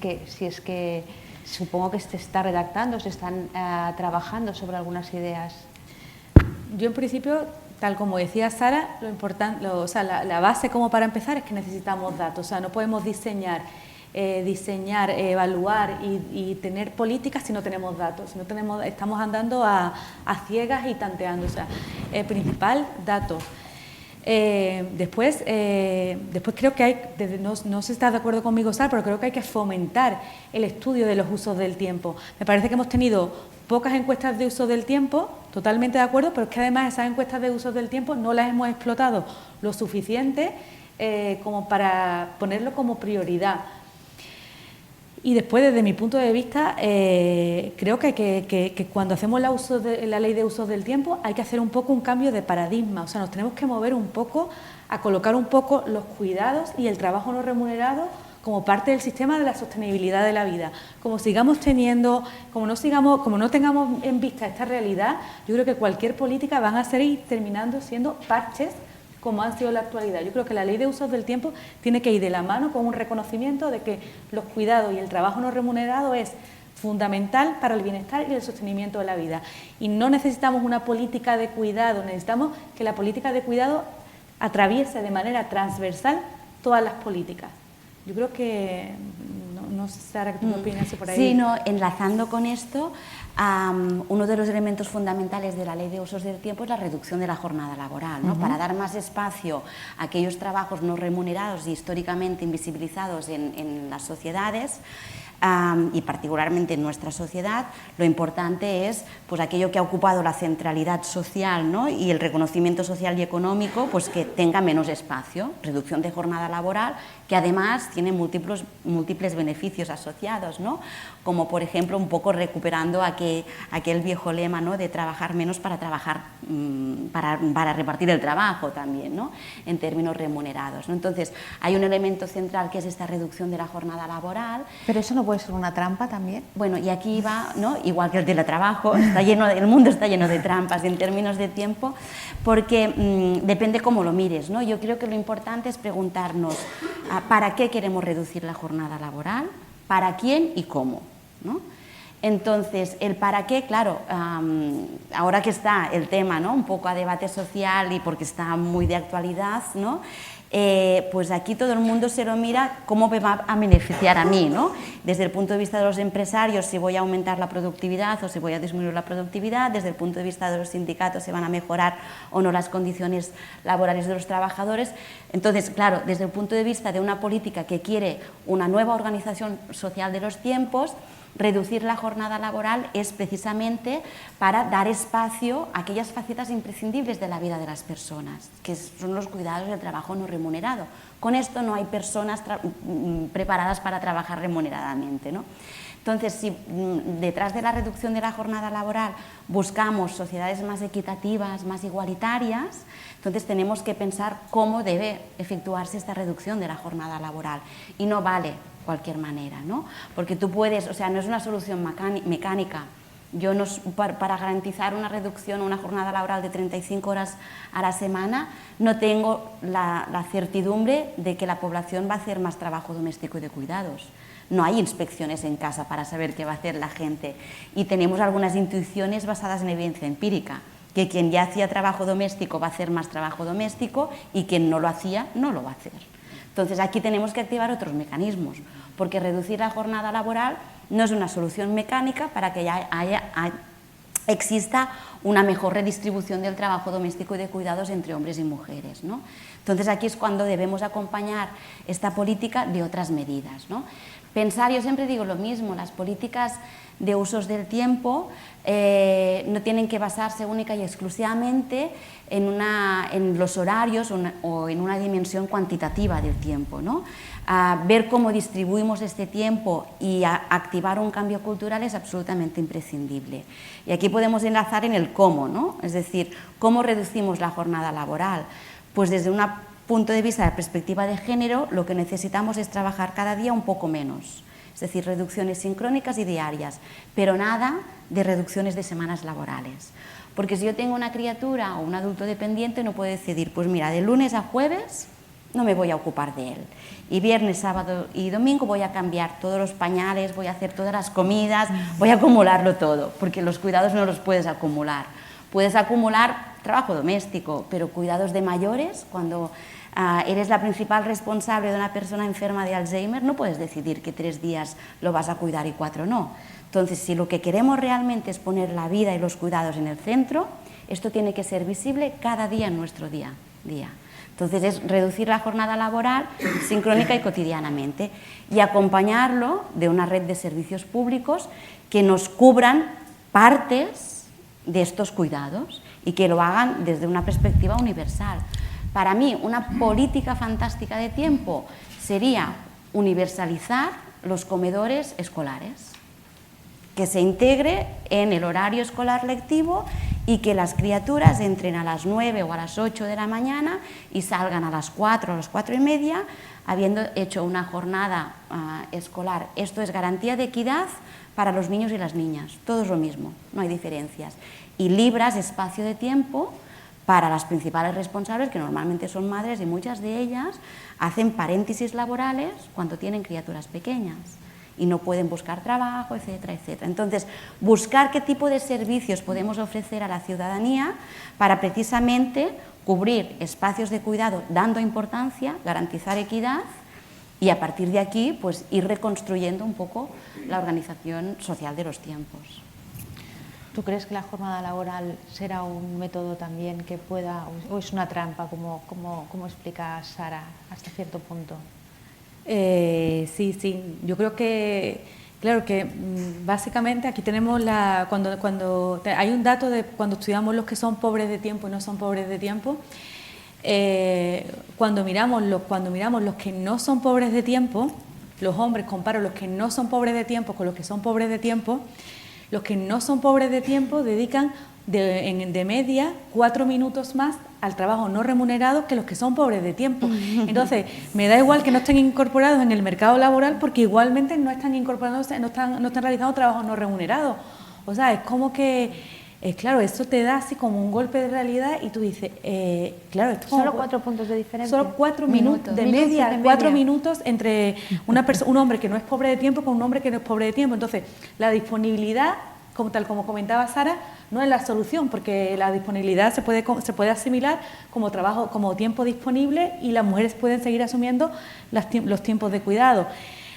que supongo que se está redactando, se están trabajando sobre algunas ideas? Yo en principio, tal como decía Sara, la base como para empezar es que necesitamos datos, o sea, no podemos diseñar, evaluar y tener políticas si no tenemos datos, estamos andando a ciegas y tanteando, o sea, principal, datos. Después creo que hay, no sé si estás de acuerdo conmigo, Sara, pero creo que hay que fomentar el estudio de los usos del tiempo. Me parece que hemos tenido pocas encuestas de uso del tiempo, totalmente de acuerdo, pero es que además esas encuestas de uso del tiempo no las hemos explotado lo suficiente como para ponerlo como prioridad. Y después, desde mi punto de vista, creo que cuando hacemos la ley de usos del tiempo hay que hacer un poco un cambio de paradigma, o sea, nos tenemos que mover un poco a colocar un poco los cuidados y el trabajo no remunerado como parte del sistema de la sostenibilidad de la vida. Como no tengamos en vista esta realidad, yo creo que cualquier política van a seguir terminando siendo parches como han sido en la actualidad. Yo creo que la ley de usos del tiempo tiene que ir de la mano con un reconocimiento de que los cuidados y el trabajo no remunerado es fundamental para el bienestar y el sostenimiento de la vida. Y no necesitamos una política de cuidado, necesitamos que la política de cuidado atraviese de manera transversal todas las políticas. Yo creo que, no sé, Sara, ¿qué tú opinas por ahí? Sí, no, enlazando con esto, uno de los elementos fundamentales de la Ley de Usos del Tiempo es la reducción de la jornada laboral, ¿no? Para dar más espacio a aquellos trabajos no remunerados y históricamente invisibilizados en las sociedades. y particularmente en nuestra sociedad, lo importante es pues, aquello que ha ocupado la centralidad social, ¿no? Y el reconocimiento social y económico, pues que tenga menos espacio, reducción de jornada laboral, que además tiene múltiples beneficios asociados, ¿no? Como por ejemplo un poco recuperando aquel viejo lema, ¿no? De trabajar menos para trabajar, para repartir el trabajo también, ¿no? En términos remunerados, ¿no? Entonces hay un elemento central que es esta reducción de la jornada laboral. Pero eso no puede ser una trampa también. Bueno, y aquí va, ¿no? Igual que el teletrabajo, el mundo está lleno de trampas en términos de tiempo, porque depende cómo lo mires, ¿no? Yo creo que lo importante es preguntarnos ¿para qué queremos reducir la jornada laboral? ¿Para quién y cómo? ¿No? Entonces, el para qué, claro, ahora que está el tema, ¿no? Un poco a debate social y porque está muy de actualidad, ¿no? Pues aquí todo el mundo se lo mira cómo me va a beneficiar a mí, ¿no? Desde el punto de vista de los empresarios, si voy a aumentar la productividad o si voy a disminuir la productividad, desde el punto de vista de los sindicatos, si van a mejorar o no las condiciones laborales de los trabajadores. Entonces, claro, desde el punto de vista de una política que quiere una nueva organización social de los tiempos, reducir la jornada laboral es precisamente para dar espacio a aquellas facetas imprescindibles de la vida de las personas, que son los cuidados y el trabajo no remunerado. Con esto no hay personas preparadas para trabajar remuneradamente, ¿no? Entonces, si detrás de la reducción de la jornada laboral buscamos sociedades más equitativas, más igualitarias, entonces tenemos que pensar cómo debe efectuarse esta reducción de la jornada laboral. Y no vale cualquier manera, ¿no? Porque tú puedes, o sea, no es una solución mecánica. Yo no, para garantizar una reducción, una jornada laboral de 35 horas a la semana, no tengo la certidumbre de que la población va a hacer más trabajo doméstico y de cuidados. No hay inspecciones en casa para saber qué va a hacer la gente. Y tenemos algunas intuiciones basadas en evidencia empírica, que quien ya hacía trabajo doméstico va a hacer más trabajo doméstico y quien no lo hacía no lo va a hacer. Entonces aquí tenemos que activar otros mecanismos, porque reducir la jornada laboral no es una solución mecánica para que exista una mejor redistribución del trabajo doméstico y de cuidados entre hombres y mujeres, ¿no? Entonces aquí es cuando debemos acompañar esta política de otras medidas, ¿no? Pensar, yo siempre digo lo mismo, las políticas de usos del tiempo no tienen que basarse única y exclusivamente en los horarios o en una dimensión cuantitativa del tiempo, ¿no? Ver cómo distribuimos este tiempo y activar un cambio cultural es absolutamente imprescindible. Y aquí podemos enlazar en el cómo, ¿no? Es decir, ¿cómo reducimos la jornada laboral? Pues desde un punto de vista de la perspectiva de género, lo que necesitamos es trabajar cada día un poco menos. Es decir, reducciones sincrónicas y diarias, pero nada de reducciones de semanas laborales. Porque si yo tengo una criatura o un adulto dependiente, no puedo decidir, pues mira, de lunes a jueves no me voy a ocupar de él. Y viernes, sábado y domingo voy a cambiar todos los pañales, voy a hacer todas las comidas, voy a acumularlo todo, porque los cuidados no los puedes acumular. Puedes acumular trabajo doméstico, pero cuidados de mayores, cuando eres la principal responsable de una persona enferma de Alzheimer, no puedes decidir que 3 días lo vas a cuidar y 4 no. Entonces, si lo que queremos realmente es poner la vida y los cuidados en el centro, esto tiene que ser visible cada día en nuestro día a día. Entonces, es reducir la jornada laboral sincrónica y cotidianamente y acompañarlo de una red de servicios públicos que nos cubran partes de estos cuidados y que lo hagan desde una perspectiva universal. Para mí, una política fantástica de tiempo sería universalizar los comedores escolares, que se integre en el horario escolar lectivo y que las criaturas entren a las 9 o a las 8 de la mañana y salgan a las 4 o a las 4:30, habiendo hecho una jornada escolar. Esto es garantía de equidad para los niños y las niñas, todo es lo mismo, no hay diferencias. Y libras espacio de tiempo para las principales responsables, que normalmente son madres, y muchas de ellas hacen paréntesis laborales cuando tienen criaturas pequeñas y no pueden buscar trabajo, etcétera, etcétera. Entonces, buscar qué tipo de servicios podemos ofrecer a la ciudadanía para precisamente cubrir espacios de cuidado dando importancia, garantizar equidad y a partir de aquí pues, ir reconstruyendo un poco la organización social de los tiempos. ¿Tú crees que la jornada laboral será un método también que pueda, o es una trampa, como explica Sara, hasta cierto punto? Sí, yo creo que Claro que básicamente aquí tenemos hay un dato de cuando estudiamos los que son pobres de tiempo y no son pobres de tiempo. Cuando miramos los que no son pobres de tiempo, los hombres, comparo los que no son pobres de tiempo con los que son pobres de tiempo, los que no son pobres de tiempo dedican de media 4 minutos más al trabajo no remunerado que los que son pobres de tiempo. Entonces, me da igual que no estén incorporados en el mercado laboral porque igualmente no están incorporándose, no están realizando trabajo no remunerado. O sea, es como que, claro, eso te da así como un golpe de realidad y tú dices, claro, esto es como... Solo 4 puntos de diferencia. Solo 4 minutos de media, 4 minutos entre un hombre que no es pobre de tiempo con un hombre que no es pobre de tiempo. Entonces, la disponibilidad, tal como comentaba Sara, no es la solución, porque la disponibilidad se puede asimilar como trabajo, como tiempo disponible, y las mujeres pueden seguir asumiendo los tiempos de cuidado.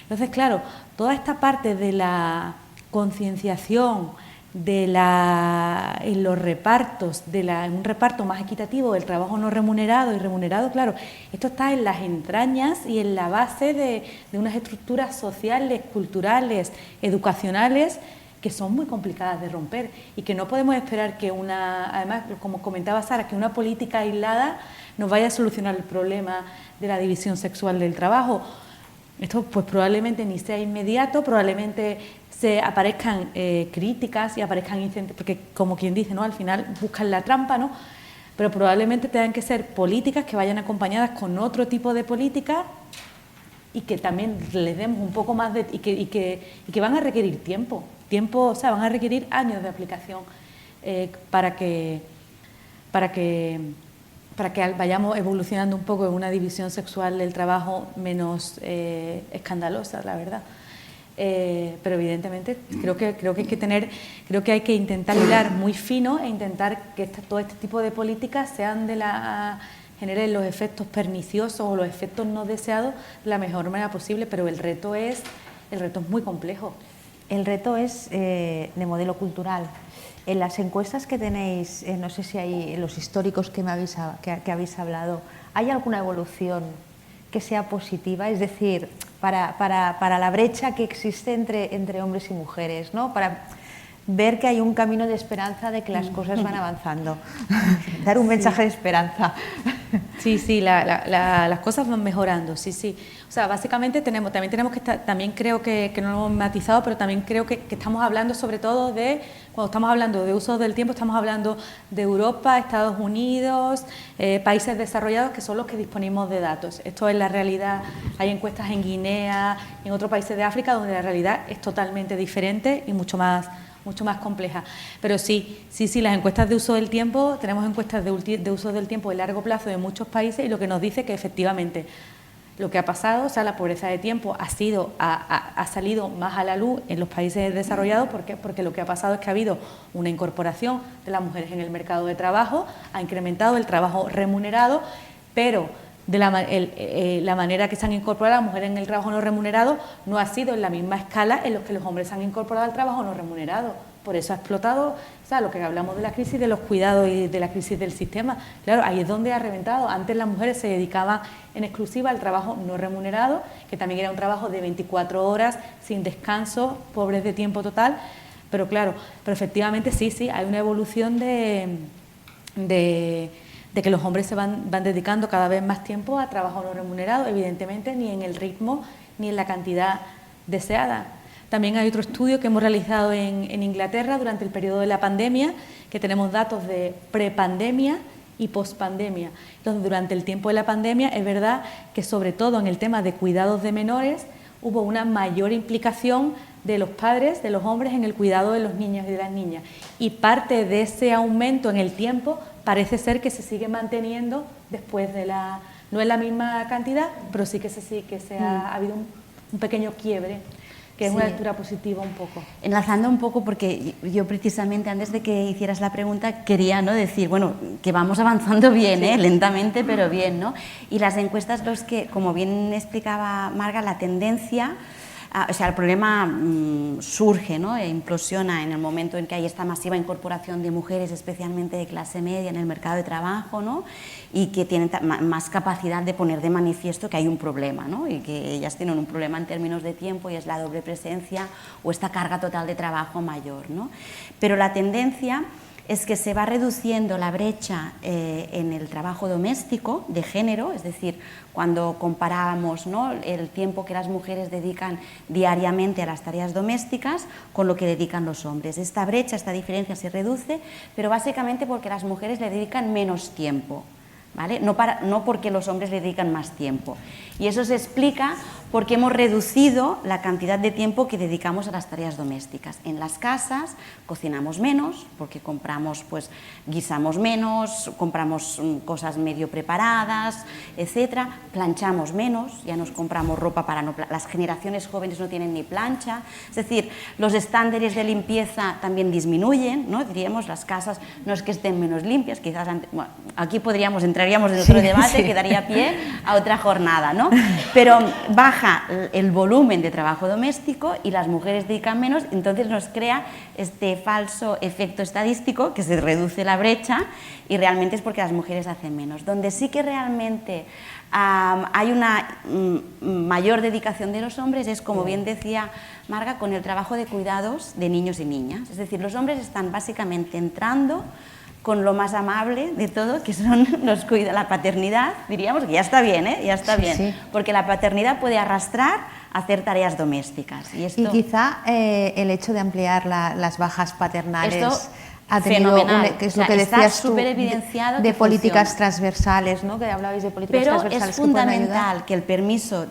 Entonces, claro, toda esta parte de la concienciación, en los repartos, en un reparto más equitativo del trabajo no remunerado y remunerado, claro, esto está en las entrañas y en la base de unas estructuras sociales, culturales, educacionales, que son muy complicadas de romper y que no podemos esperar que además, como comentaba Sara, que una política aislada nos vaya a solucionar el problema de la división sexual del trabajo. Esto pues probablemente ni sea inmediato, probablemente se aparezcan críticas y aparezcan incentivos, porque como quien dice, ¿no?, al final buscan la trampa, ¿no?, pero probablemente tengan que ser políticas que vayan acompañadas con otro tipo de políticas y que también les demos un poco más y que van a requerir tiempo, o sea, van a requerir años de aplicación para que vayamos evolucionando un poco en una división sexual del trabajo menos escandalosa, la verdad. Pero evidentemente creo que hay que intentar hilar muy fino e intentar que todo este tipo de políticas generen los efectos perniciosos o los efectos no deseados de la mejor manera posible, pero el reto es muy complejo. El reto es de modelo cultural. En las encuestas que tenéis, no sé si hay en los históricos que habéis hablado, ¿hay alguna evolución que sea positiva? Es decir, para la brecha que existe entre hombres y mujeres, ¿no?, para ver que hay un camino de esperanza, de que las cosas van avanzando. Dar un mensaje de esperanza. Sí, las cosas van mejorando, sí. O sea, básicamente también creo que no lo hemos matizado, pero también creo que estamos hablando sobre todo cuando estamos hablando de uso del tiempo, estamos hablando de Europa, Estados Unidos, países desarrollados, que son los que disponemos de datos. Esto es la realidad. Hay encuestas en Guinea, en otros países de África, donde la realidad es totalmente diferente y mucho más compleja. Pero sí, las encuestas de uso del tiempo, tenemos encuestas de uso del tiempo de largo plazo de muchos países, y lo que nos dice que efectivamente lo que ha pasado, o sea, la pobreza de tiempo ha salido más a la luz en los países desarrollados. ¿Por qué? Porque lo que ha pasado es que ha habido una incorporación de las mujeres en el mercado de trabajo, ha incrementado el trabajo remunerado, pero de la manera que se han incorporado las mujeres en el trabajo no remunerado no ha sido en la misma escala en los que los hombres se han incorporado al trabajo no remunerado. Por eso ha explotado, o sea, lo que hablamos de la crisis de los cuidados y de la crisis del sistema. Claro, ahí es donde ha reventado. Antes las mujeres se dedicaban en exclusiva al trabajo no remunerado, que también era un trabajo de 24 horas, sin descanso, pobres de tiempo total. Pero claro, efectivamente sí, hay una evolución de que los hombres se van dedicando cada vez más tiempo a trabajo no remunerado, evidentemente ni en el ritmo ni en la cantidad deseada. También hay otro estudio que hemos realizado en Inglaterra durante el periodo de la pandemia, que tenemos datos de prepandemia y pospandemia. Entonces, durante el tiempo de la pandemia es verdad que sobre todo en el tema de cuidados de menores hubo una mayor implicación de los padres, de los hombres, en el cuidado de los niños y de las niñas. Y parte de ese aumento en el tiempo parece ser que se sigue manteniendo después de no es la misma cantidad, pero sí que ha habido un pequeño quiebre, que es una lectura positiva un poco. Enlazando un poco, porque yo precisamente antes de que hicieras la pregunta quería, ¿no?, decir, bueno, que vamos avanzando bien, lentamente pero bien, ¿no? Y las encuestas, como bien explicaba Marga, la tendencia o sea, el problema surge, ¿no? E implosiona en el momento en que hay esta masiva incorporación de mujeres, especialmente de clase media, en el mercado de trabajo, ¿no? Y que tienen más capacidad de poner de manifiesto que hay un problema, ¿no? Y que ellas tienen un problema en términos de tiempo y es la doble presencia o esta carga total de trabajo mayor, ¿no? Pero la tendencia es que se va reduciendo la brecha en el trabajo doméstico de género, es decir, cuando comparábamos, ¿no?, el tiempo que las mujeres dedican diariamente a las tareas domésticas con lo que dedican los hombres. Esta brecha, esta diferencia se reduce, pero básicamente porque las mujeres le dedican menos tiempo, ¿vale? No porque los hombres le dedican más tiempo. Y eso se explica porque hemos reducido la cantidad de tiempo que dedicamos a las tareas domésticas. En las casas cocinamos menos, porque compramos, pues, guisamos menos, compramos cosas medio preparadas, etcétera. Planchamos menos, ya nos compramos ropa para no... Las generaciones jóvenes no tienen ni plancha. Es decir, los estándares de limpieza también disminuyen, ¿no? Diríamos, las casas no es que estén menos limpias, quizás bueno, aquí entraríamos en otro debate que daría pie a otra jornada, ¿no? Pero baja el volumen de trabajo doméstico y las mujeres dedican menos, entonces nos crea este falso efecto estadístico que se reduce la brecha y realmente es porque las mujeres hacen menos. Donde sí que realmente hay una mayor dedicación de los hombres es, como bien decía Marga, con el trabajo de cuidados de niños y niñas. Es decir, los hombres están básicamente entrando con lo más amable de todo, que son la paternidad, diríamos, que ya está bien, ya está bien, sí. Porque la paternidad puede arrastrar a hacer tareas domésticas. Y quizá el hecho de ampliar las bajas paternales esto, ha tenido, que es lo que decías tú, de políticas transversales, ¿no? Que hablabais de políticas transversales. Pero es fundamental que el permiso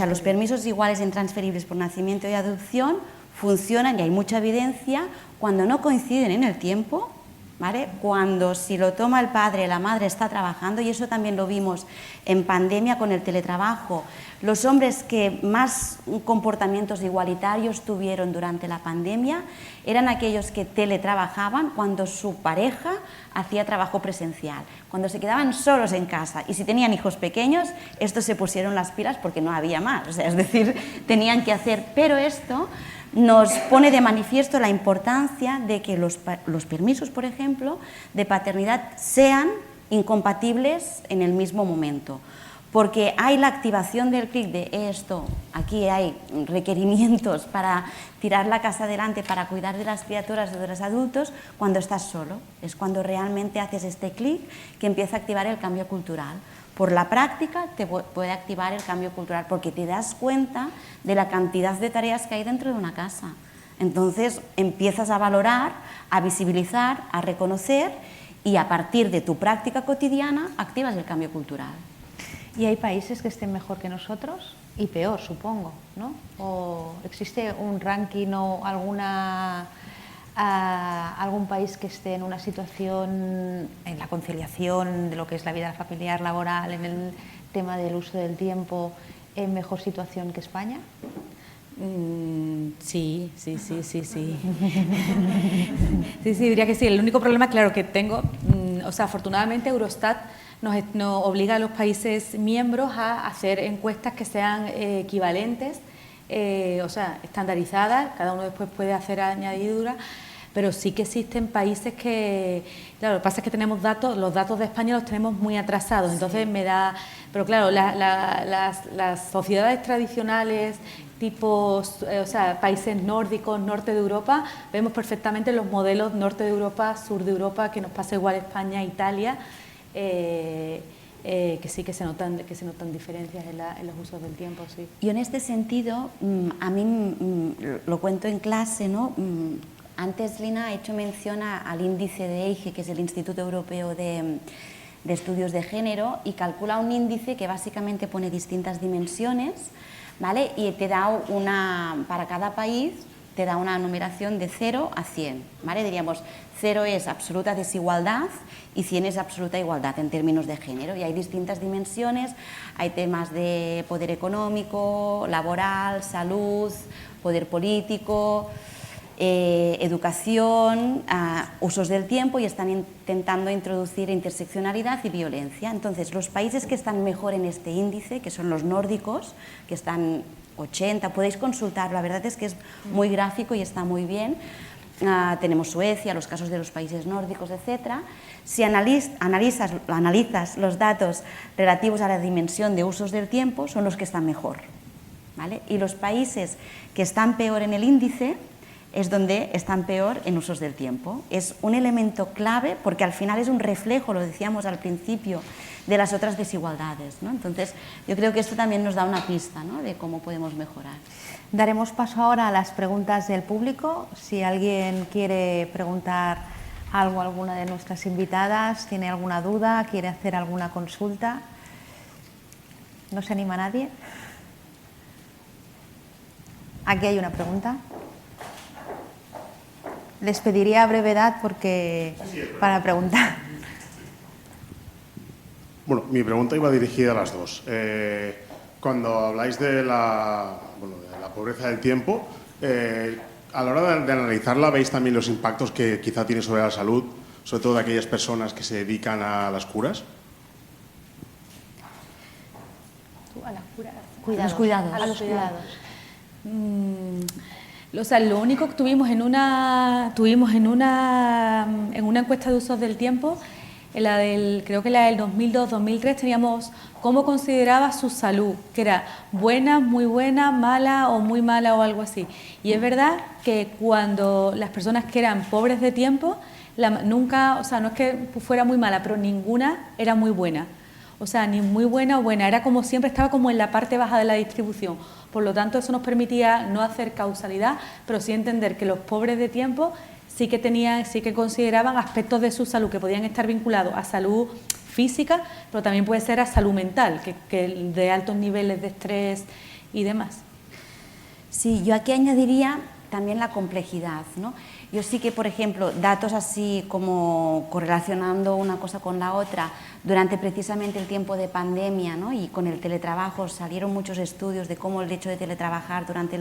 los permisos iguales e intransferibles por nacimiento y adopción funcionan, y hay mucha evidencia, cuando no coinciden en el tiempo, ¿vale? Cuando si lo toma el padre, la madre está trabajando, y eso también lo vimos en pandemia con el teletrabajo. Los hombres que más comportamientos igualitarios tuvieron durante la pandemia eran aquellos que teletrabajaban cuando su pareja hacía trabajo presencial, cuando se quedaban solos en casa, y si tenían hijos pequeños, estos se pusieron las pilas porque no había más, o sea, es decir, tenían que hacer, pero esto nos pone de manifiesto la importancia de que los permisos, por ejemplo, de paternidad sean incompatibles en el mismo momento, porque hay la activación del clic de esto, aquí hay requerimientos para tirar la casa adelante, para cuidar de las criaturas o de los adultos, cuando estás solo. Es cuando realmente haces este clic que empieza a activar el cambio cultural. Por la práctica te puede activar el cambio cultural, porque te das cuenta de la cantidad de tareas que hay dentro de una casa. Entonces empiezas a valorar, a visibilizar, a reconocer, y a partir de tu práctica cotidiana activas el cambio cultural. ¿Y hay países que estén mejor que nosotros? Y peor, supongo, ¿no? ¿O existe un ranking o algún país que esté en una situación, en la conciliación de lo que es la vida familiar, laboral, en el tema del uso del tiempo, en mejor situación que España? Sí. Sí, diría que sí. El único problema, claro, que tengo, afortunadamente Eurostat nos obliga a los países miembros a hacer encuestas que sean equivalentes, estandarizadas. Cada uno después puede hacer añadiduras, pero sí que existen países que, claro, lo que pasa es que tenemos los datos de España los tenemos muy atrasados, entonces me da, pero claro, las sociedades tradicionales, tipo, países nórdicos, norte de Europa, vemos perfectamente los modelos norte de Europa, sur de Europa, que nos pasa igual España, Italia, que sí que se notan diferencias en los usos del tiempo, sí. Y en este sentido, a mí lo cuento en clase, ¿no? Antes Lina ha hecho mención al índice de EIGE, que es el Instituto Europeo de Estudios de Género, y calcula un índice que básicamente pone distintas dimensiones, ¿vale? Y te da para cada país te da una numeración de 0 a 100, ¿vale? Diríamos, 0 es absoluta desigualdad y 100 es absoluta igualdad en términos de género, y hay distintas dimensiones, hay temas de poder económico, laboral, salud, poder político, educación, usos del tiempo, y están intentando introducir interseccionalidad y violencia. Entonces, los países que están mejor en este índice, que son los nórdicos, que están 80, podéis consultarlo, la verdad es que es muy gráfico y está muy bien. Tenemos Suecia, los casos de los países nórdicos, etc. Si analizas los datos relativos a la dimensión de usos del tiempo, son los que están mejor, ¿vale? Y los países que están peor en el índice es donde están peor en usos del tiempo. Es un elemento clave porque al final es un reflejo, lo decíamos al principio, de las otras desigualdades, ¿no? Entonces, yo creo que esto también nos da una pista, ¿no?, de cómo podemos mejorar. Daremos paso ahora a las preguntas del público. Si alguien quiere preguntar algo a alguna de nuestras invitadas, tiene alguna duda, quiere hacer alguna consulta. ¿No se anima nadie? Aquí hay una pregunta. Les pediría brevedad porque para preguntar. Bueno, mi pregunta iba dirigida a las dos. Cuando habláis de la pobreza del tiempo, a la hora de analizarla, ¿veis también los impactos que quizá tiene sobre la salud, sobre todo de aquellas personas que se dedican a las curas? A las curas. Los cuidados. A los cuidados. O sea, lo único que tuvimos en una encuesta de usos del tiempo, creo que la del 2002-2003, teníamos cómo consideraba su salud, que era buena, muy buena, mala o muy mala o algo así. Y es verdad que cuando las personas que eran pobres de tiempo, nunca, o sea, no es que fuera muy mala, pero ninguna era muy buena. O sea, ni muy buena o buena, era como siempre, estaba como en la parte baja de la distribución. Por lo tanto, eso nos permitía no hacer causalidad, pero sí entender que los pobres de tiempo sí que consideraban aspectos de su salud que podían estar vinculados a salud física, pero también puede ser a salud mental, que de altos niveles de estrés y demás. Sí, yo aquí añadiría también la complejidad, ¿no? Yo sí que, por ejemplo, datos así como correlacionando una cosa con la otra, durante precisamente el tiempo de pandemia, ¿no?, y con el teletrabajo salieron muchos estudios de cómo el hecho de teletrabajar durante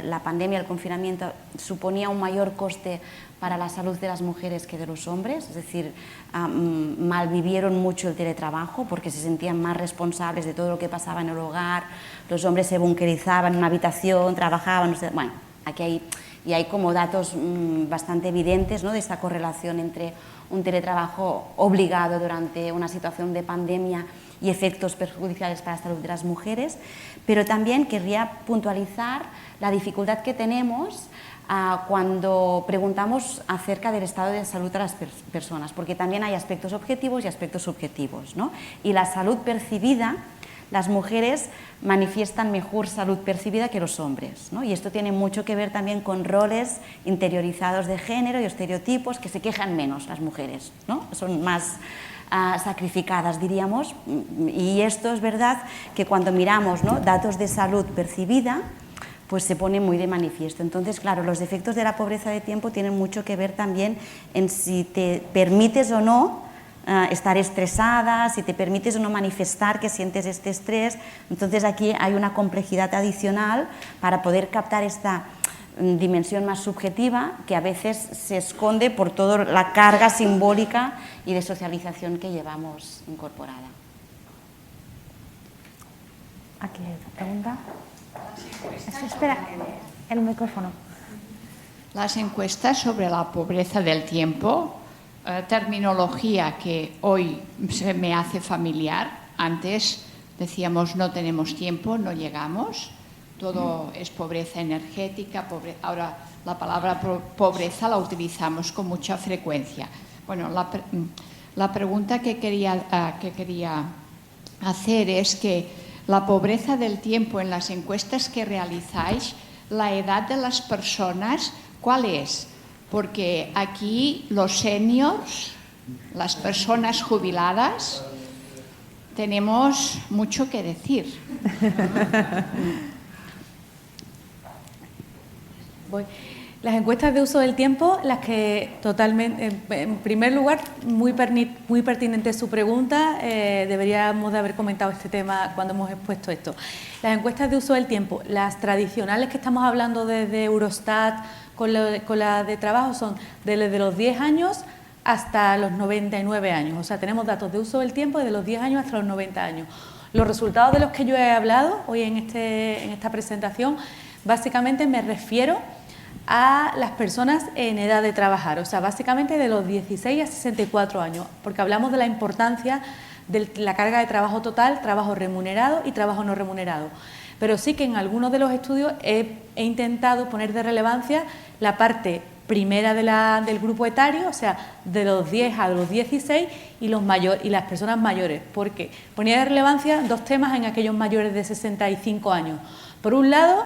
la pandemia, el confinamiento, suponía un mayor coste para la salud de las mujeres que de los hombres, es decir, malvivieron mucho el teletrabajo porque se sentían más responsables de todo lo que pasaba en el hogar, los hombres se bunkerizaban en una habitación, trabajaban, bueno, aquí hay como datos bastante evidentes, ¿no?, de esta correlación entre un teletrabajo obligado durante una situación de pandemia y efectos perjudiciales para la salud de las mujeres, pero también querría puntualizar la dificultad que tenemos cuando preguntamos acerca del estado de salud de las personas, porque también hay aspectos objetivos y aspectos subjetivos, ¿no? Y la salud percibida, las mujeres manifiestan mejor salud percibida que los hombres, ¿no? Y esto tiene mucho que ver también con roles interiorizados de género y estereotipos, que se quejan menos las mujeres, ¿no? Son más sacrificadas, diríamos, y esto es verdad que cuando miramos, ¿no?, datos de salud percibida, pues se pone muy de manifiesto. Entonces, claro, los efectos de la pobreza de tiempo tienen mucho que ver también en si te permites o no estar estresada, si te permites o no manifestar que sientes este estrés. Entonces aquí hay una complejidad adicional para poder captar esta dimensión más subjetiva que a veces se esconde por toda la carga simbólica y de socialización que llevamos incorporada. Aquí hay otra pregunta. Espera, el micrófono. Las encuestas sobre la pobreza del tiempo, terminología que hoy se me hace familiar. Antes decíamos no tenemos tiempo, no llegamos, todo es pobreza energética, ahora la palabra pobreza la utilizamos con mucha frecuencia. Bueno, la pregunta que quería hacer es que la pobreza del tiempo en las encuestas que realizáis, la edad de las personas, ¿cuál es? Porque aquí los seniors, las personas jubiladas, tenemos mucho que decir. Las encuestas de uso del tiempo, las que totalmente, en primer lugar, muy pertinente su pregunta, deberíamos de haber comentado este tema cuando hemos expuesto esto. Las encuestas de uso del tiempo, las tradicionales que estamos hablando desde Eurostat con la de trabajo, son desde los 10 años hasta los 99 años, o sea, tenemos datos de uso del tiempo desde los 10 años hasta los 90 años. Los resultados de los que yo he hablado hoy en esta presentación, básicamente me refiero a las personas en edad de trabajar, o sea, básicamente de los 16 a 64 años, porque hablamos de la importancia de la carga de trabajo total, trabajo remunerado y trabajo no remunerado. Pero sí que en algunos de los estudios he intentado poner de relevancia la parte primera del grupo etario, o sea, de los 10 a los 16 y las personas mayores, porque ponía de relevancia dos temas en aquellos mayores de 65 años. Por un lado,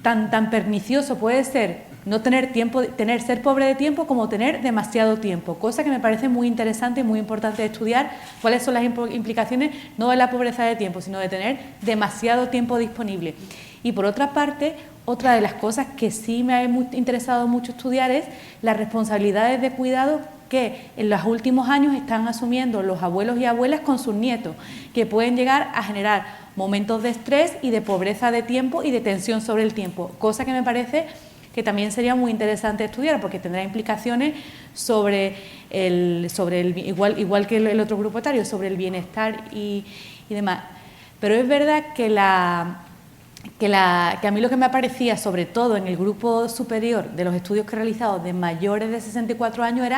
tan pernicioso puede ser no tener tiempo, ser pobre de tiempo, como tener demasiado tiempo, cosa que me parece muy interesante y muy importante estudiar cuáles son las implicaciones no de la pobreza de tiempo, sino de tener demasiado tiempo disponible. Y por otra parte, otra de las cosas que sí me ha interesado mucho estudiar es las responsabilidades de cuidado que en los últimos años están asumiendo los abuelos y abuelas con sus nietos, que pueden llegar a generar momentos de estrés y de pobreza de tiempo y de tensión sobre el tiempo, cosa que me parece que también sería muy interesante estudiar, porque tendrá implicaciones sobre igual que el otro grupo etario, sobre el bienestar y demás. Pero es verdad que a mí lo que me aparecía, sobre todo en el grupo superior de los estudios que he realizado de mayores de 64 años,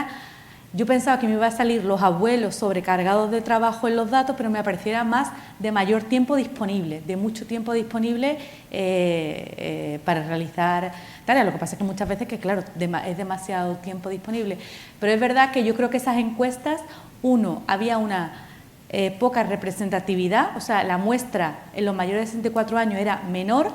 yo pensaba que me iba a salir los abuelos sobrecargados de trabajo en los datos, pero me apareciera más de mayor tiempo disponible, de mucho tiempo disponible para realizar tareas. Lo que pasa es que muchas veces, que claro, es demasiado tiempo disponible. Pero es verdad que yo creo que esas encuestas, había una poca representatividad, o sea, la muestra en los mayores de 64 años era menor,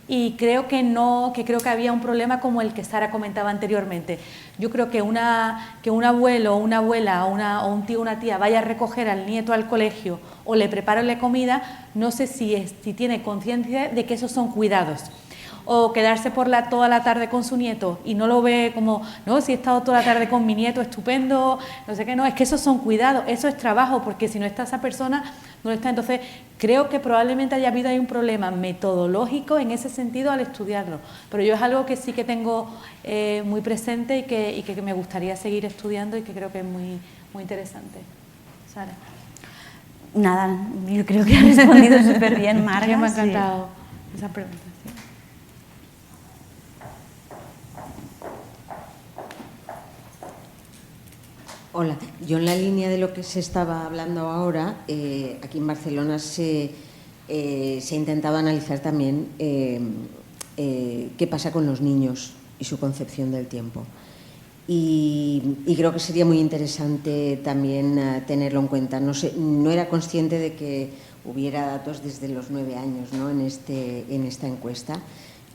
y creo que había un problema como el que Sara comentaba anteriormente. Yo creo que un abuelo o una abuela o un tío o una tía vaya a recoger al nieto al colegio o le preparen la comida, no sé si tiene conciencia de que esos son cuidados. O quedarse toda la tarde con su nieto y no lo ve como, no, si he estado toda la tarde con mi nieto, estupendo, no sé qué, no, es que esos son cuidados, eso es trabajo, porque si no está esa persona, no está. Entonces, creo que probablemente haya habido ahí un problema metodológico en ese sentido al estudiarlo, pero yo es algo que sí que tengo muy presente y que me gustaría seguir estudiando y que creo que es muy, muy interesante. Sara. Nada, yo creo que ha respondido súper bien, Marga. Me ha encantado esa pregunta. Hola, yo en la línea de lo que se estaba hablando ahora, aquí en Barcelona se ha intentado analizar también qué pasa con los niños y su concepción del tiempo. Y creo que sería muy interesante también tenerlo en cuenta. No era consciente de que hubiera datos desde los 9 años, ¿no? en esta encuesta.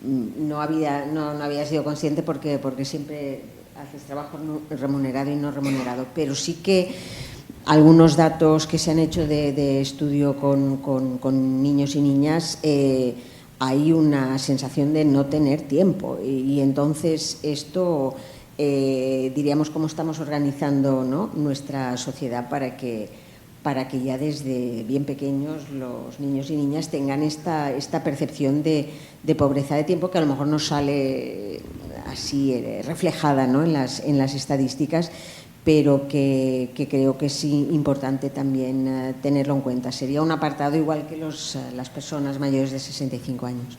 No había sido consciente porque siempre haces trabajo remunerado y no remunerado, pero sí que algunos datos que se han hecho de estudio con niños y niñas, hay una sensación de no tener tiempo y entonces esto, diríamos, cómo estamos organizando, ¿no?, nuestra sociedad para que ya desde bien pequeños los niños y niñas tengan esta percepción de pobreza de tiempo, que a lo mejor no sale así reflejada, ¿no?, en las estadísticas, pero que creo que es importante también tenerlo en cuenta. Sería un apartado igual que las personas mayores de 65 años.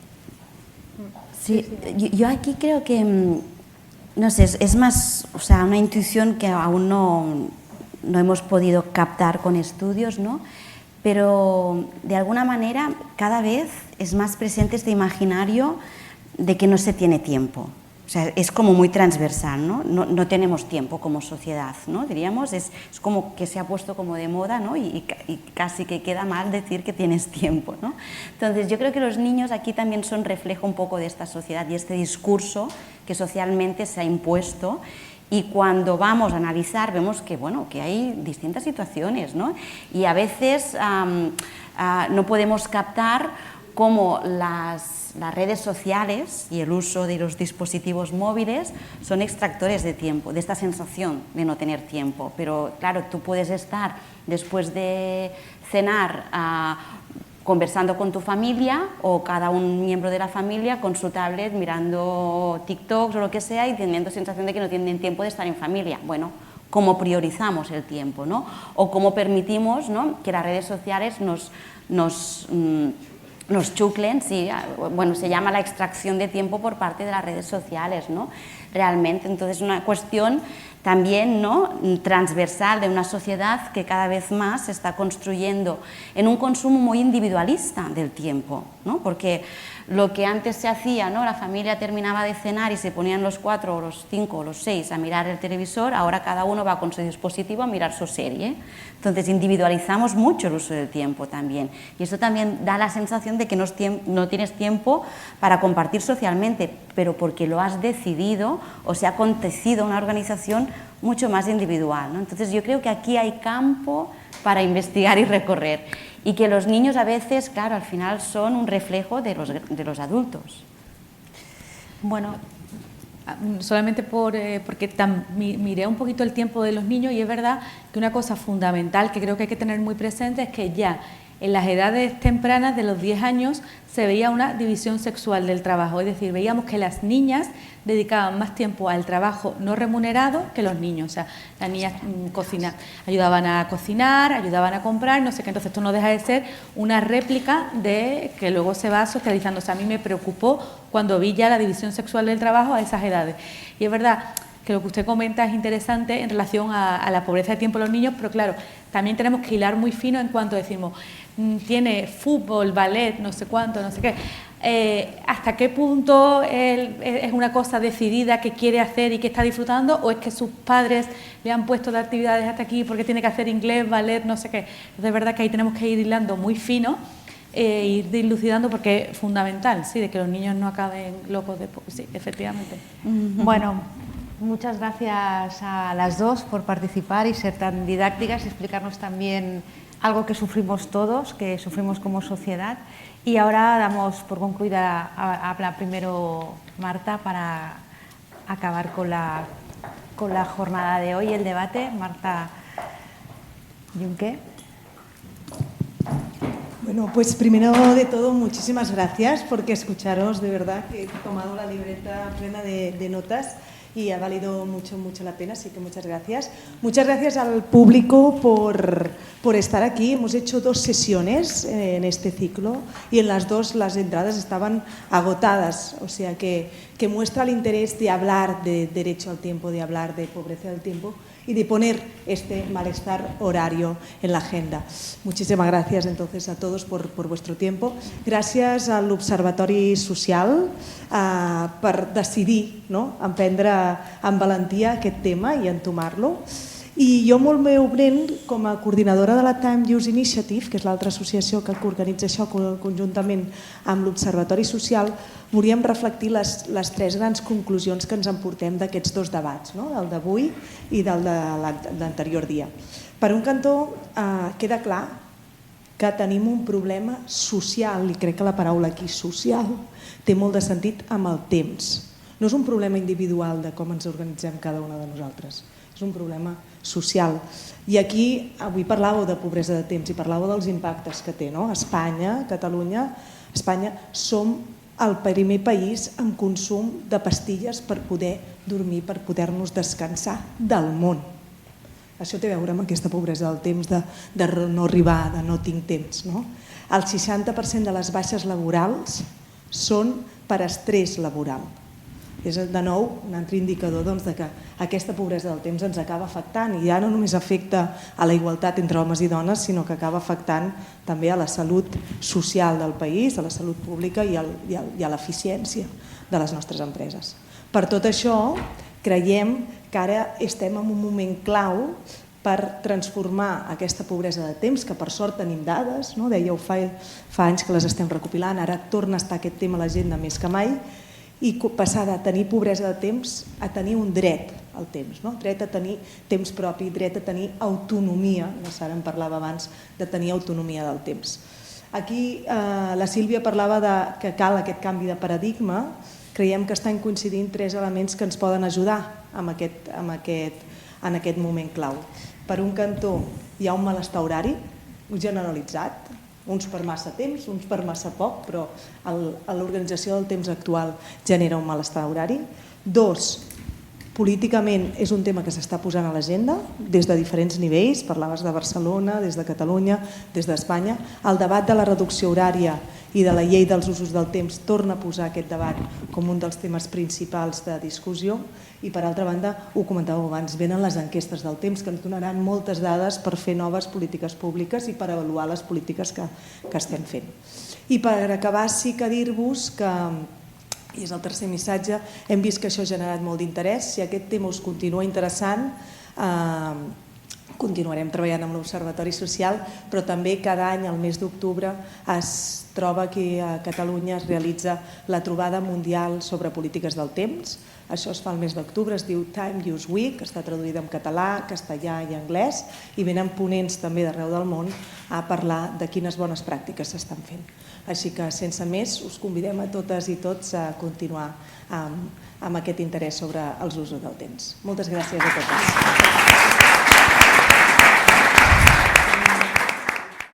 Sí, yo aquí creo que, no sé, es más, o sea, una intuición que aún no hemos podido captar con estudios, ¿no? Pero de alguna manera cada vez es más presente este imaginario de que no se tiene tiempo. O sea, es como muy transversal, ¿no? No tenemos tiempo como sociedad, ¿no? Diríamos, es como que se ha puesto como de moda, ¿no? Y casi que queda mal decir que tienes tiempo, ¿no? Entonces, yo creo que los niños aquí también son reflejo un poco de esta sociedad y este discurso que socialmente se ha impuesto. Y cuando vamos a analizar vemos que, bueno, que hay distintas situaciones, ¿no? Y a veces no podemos captar cómo las redes sociales y el uso de los dispositivos móviles son extractores de tiempo, de esta sensación de no tener tiempo. Pero claro, tú puedes estar después de cenar conversando con tu familia o cada un miembro de la familia con su tablet mirando TikToks o lo que sea y teniendo sensación de que no tienen tiempo de estar en familia. Bueno, cómo priorizamos el tiempo, ¿no? O cómo permitimos, ¿no?, que las redes sociales nos chuclen, sí, bueno, se llama la extracción de tiempo por parte de las redes sociales, ¿no? Realmente, entonces es una cuestión también, ¿no?, transversal de una sociedad que cada vez más se está construyendo en un consumo muy individualista del tiempo, ¿no? Porque lo que antes se hacía, ¿no?, la familia terminaba de cenar y se ponían los 4 o los 5 o los 6 a mirar el televisor, ahora cada uno va con su dispositivo a mirar su serie. Entonces individualizamos mucho el uso del tiempo también, y eso también da la sensación de que no tienes tiempo para compartir socialmente, pero porque lo has decidido o se ha acontecido una organización mucho más individual, ¿no? Entonces yo creo que aquí hay campo para investigar y recorrer, y que los niños a veces, claro, al final son un reflejo de los adultos. Bueno, solamente porque miré un poquito el tiempo de los niños, y es verdad que una cosa fundamental que creo que hay que tener muy presente es que ya en las edades tempranas de los 10 años se veía una división sexual del trabajo, es decir, veíamos que las niñas dedicaban más tiempo al trabajo no remunerado que los niños. O sea, las niñas ayudaban a cocinar, ayudaban a comprar, no sé qué. Entonces esto no deja de ser una réplica de que luego se va socializando. O sea, a mí me preocupó cuando vi ya la división sexual del trabajo a esas edades. Y es verdad que lo que usted comenta es interesante en relación a la pobreza de tiempo de los niños, pero claro, también tenemos que hilar muy fino en cuanto decimos, tiene fútbol, ballet, no sé cuánto, no sé qué. ¿Hasta qué punto él es una cosa decidida que quiere hacer y que está disfrutando, o es que sus padres le han puesto de actividades hasta aquí porque tiene que hacer inglés, ballet, no sé qué? Entonces, es verdad que ahí tenemos que ir hilando muy fino, ir dilucidando, porque es fundamental, sí, de que los niños no acaben locos después. Sí, efectivamente. Bueno, muchas gracias a las dos por participar y ser tan didácticas y explicarnos también algo que sufrimos todos, que sufrimos como sociedad. Y ahora damos por concluida, habla primero Marta para acabar con la jornada de hoy, el debate. Marta Junqué. Bueno, pues primero de todo, muchísimas gracias, porque escucharos, de verdad, que he tomado la libreta plena de notas y ha valido mucho la pena, así que muchas gracias. Muchas gracias al público por estar aquí. Hemos hecho 2 sesiones en este ciclo y en las 2 las entradas estaban agotadas, o sea que muestra el interés de hablar de derecho al tiempo, de hablar de pobreza del tiempo y de poner este malestar horario en la agenda. Muchísimas gracias entonces a todos por vuestro tiempo. Gràcies a l'Observatori Social per decidir, no?, emprendre amb valentia aquest tema i entomar-lo. I jo molt breument, com a coordinadora de la Time Use Initiative, que és l'altra associació que organitza això conjuntament amb l'Observatori Social, volíem reflectir les 3 grans conclusions que ens emportem d'aquests 2 debats, no?, del d'avui i del de l'anterior dia. Per un cantó, queda clar que tenim un problema social, i crec que la paraula aquí, social, té molt de sentit amb el temps. No és un problema individual de com ens organitzem cada una de nosaltres, és un problema social. I aquí, avui parlàveu de pobresa de temps i parlàveu dels impactes que té, no? Espanya, Catalunya, Espanya, som el primer país amb consum de pastilles per poder dormir, per poder-nos descansar del món. Això té a veure amb aquesta pobresa del temps, de no arribar, de no tinc temps, no? El 60% de les baixes laborals són per estrès laboral. És de nou un altre indicador de que aquesta pobresa del temps ens acaba afectant, i ja no només afecta a la igualtat entre homes i dones, sinó que acaba afectant també a la salut social del país, a la salut pública i a l'eficiència de les nostres empreses. Per tot això, creiem que ara estem en un moment clau per transformar aquesta pobresa de temps, que per sort tenim dades, dèieu fa anys que les estem recopilant, ara torna a estar aquest tema a l'agenda més que mai, i passar de tenir pobresa de temps a tenir un dret al temps, dret a tenir temps propi, dret a tenir autonomia, la Sara en parlava abans, de tenir autonomia del temps. Aquí la Sílvia parlava que cal aquest canvi de paradigma. Creiem que estan coincidint 3 elements que ens poden ajudar en aquest moment clau. Per un cantó hi ha un malestar horari generalitzat, uns per massa temps, uns per massa poc, però l'organització del temps actual genera un malestar horari. 2, Políticament és un tema que s'està posant a l'agenda des de diferents nivells, parlaves de Barcelona, des de Catalunya, des d'Espanya. El debat de la reducció horària i de la llei dels usos del temps torna a posar aquest debat com un dels temes principals de discussió i, per altra banda, ho comentàveu abans, venen les enquestes del temps que ens donaran moltes dades per fer noves polítiques públiques i per avaluar les polítiques que estem fent. I per acabar sí que dir-vos que, i és el tercer missatge, hem vist que això ha generat molt d'interès. Si aquest tema us continua interessant, continuarem treballant amb l'Observatori Social, però també cada any, al mes d'octubre, es troba que a Catalunya es realitza la trobada mundial sobre polítiques del temps. Això es fa el mes d'octubre, es diu Time Use Week, està traduïda en català, castellà i anglès, i venen ponents també d'arreu del món a parlar de quines bones pràctiques s'estan fent. Així que, sense més, us convidem a totes i tots a continuar amb aquest interès sobre els usos del temps. Moltes gràcies a totes.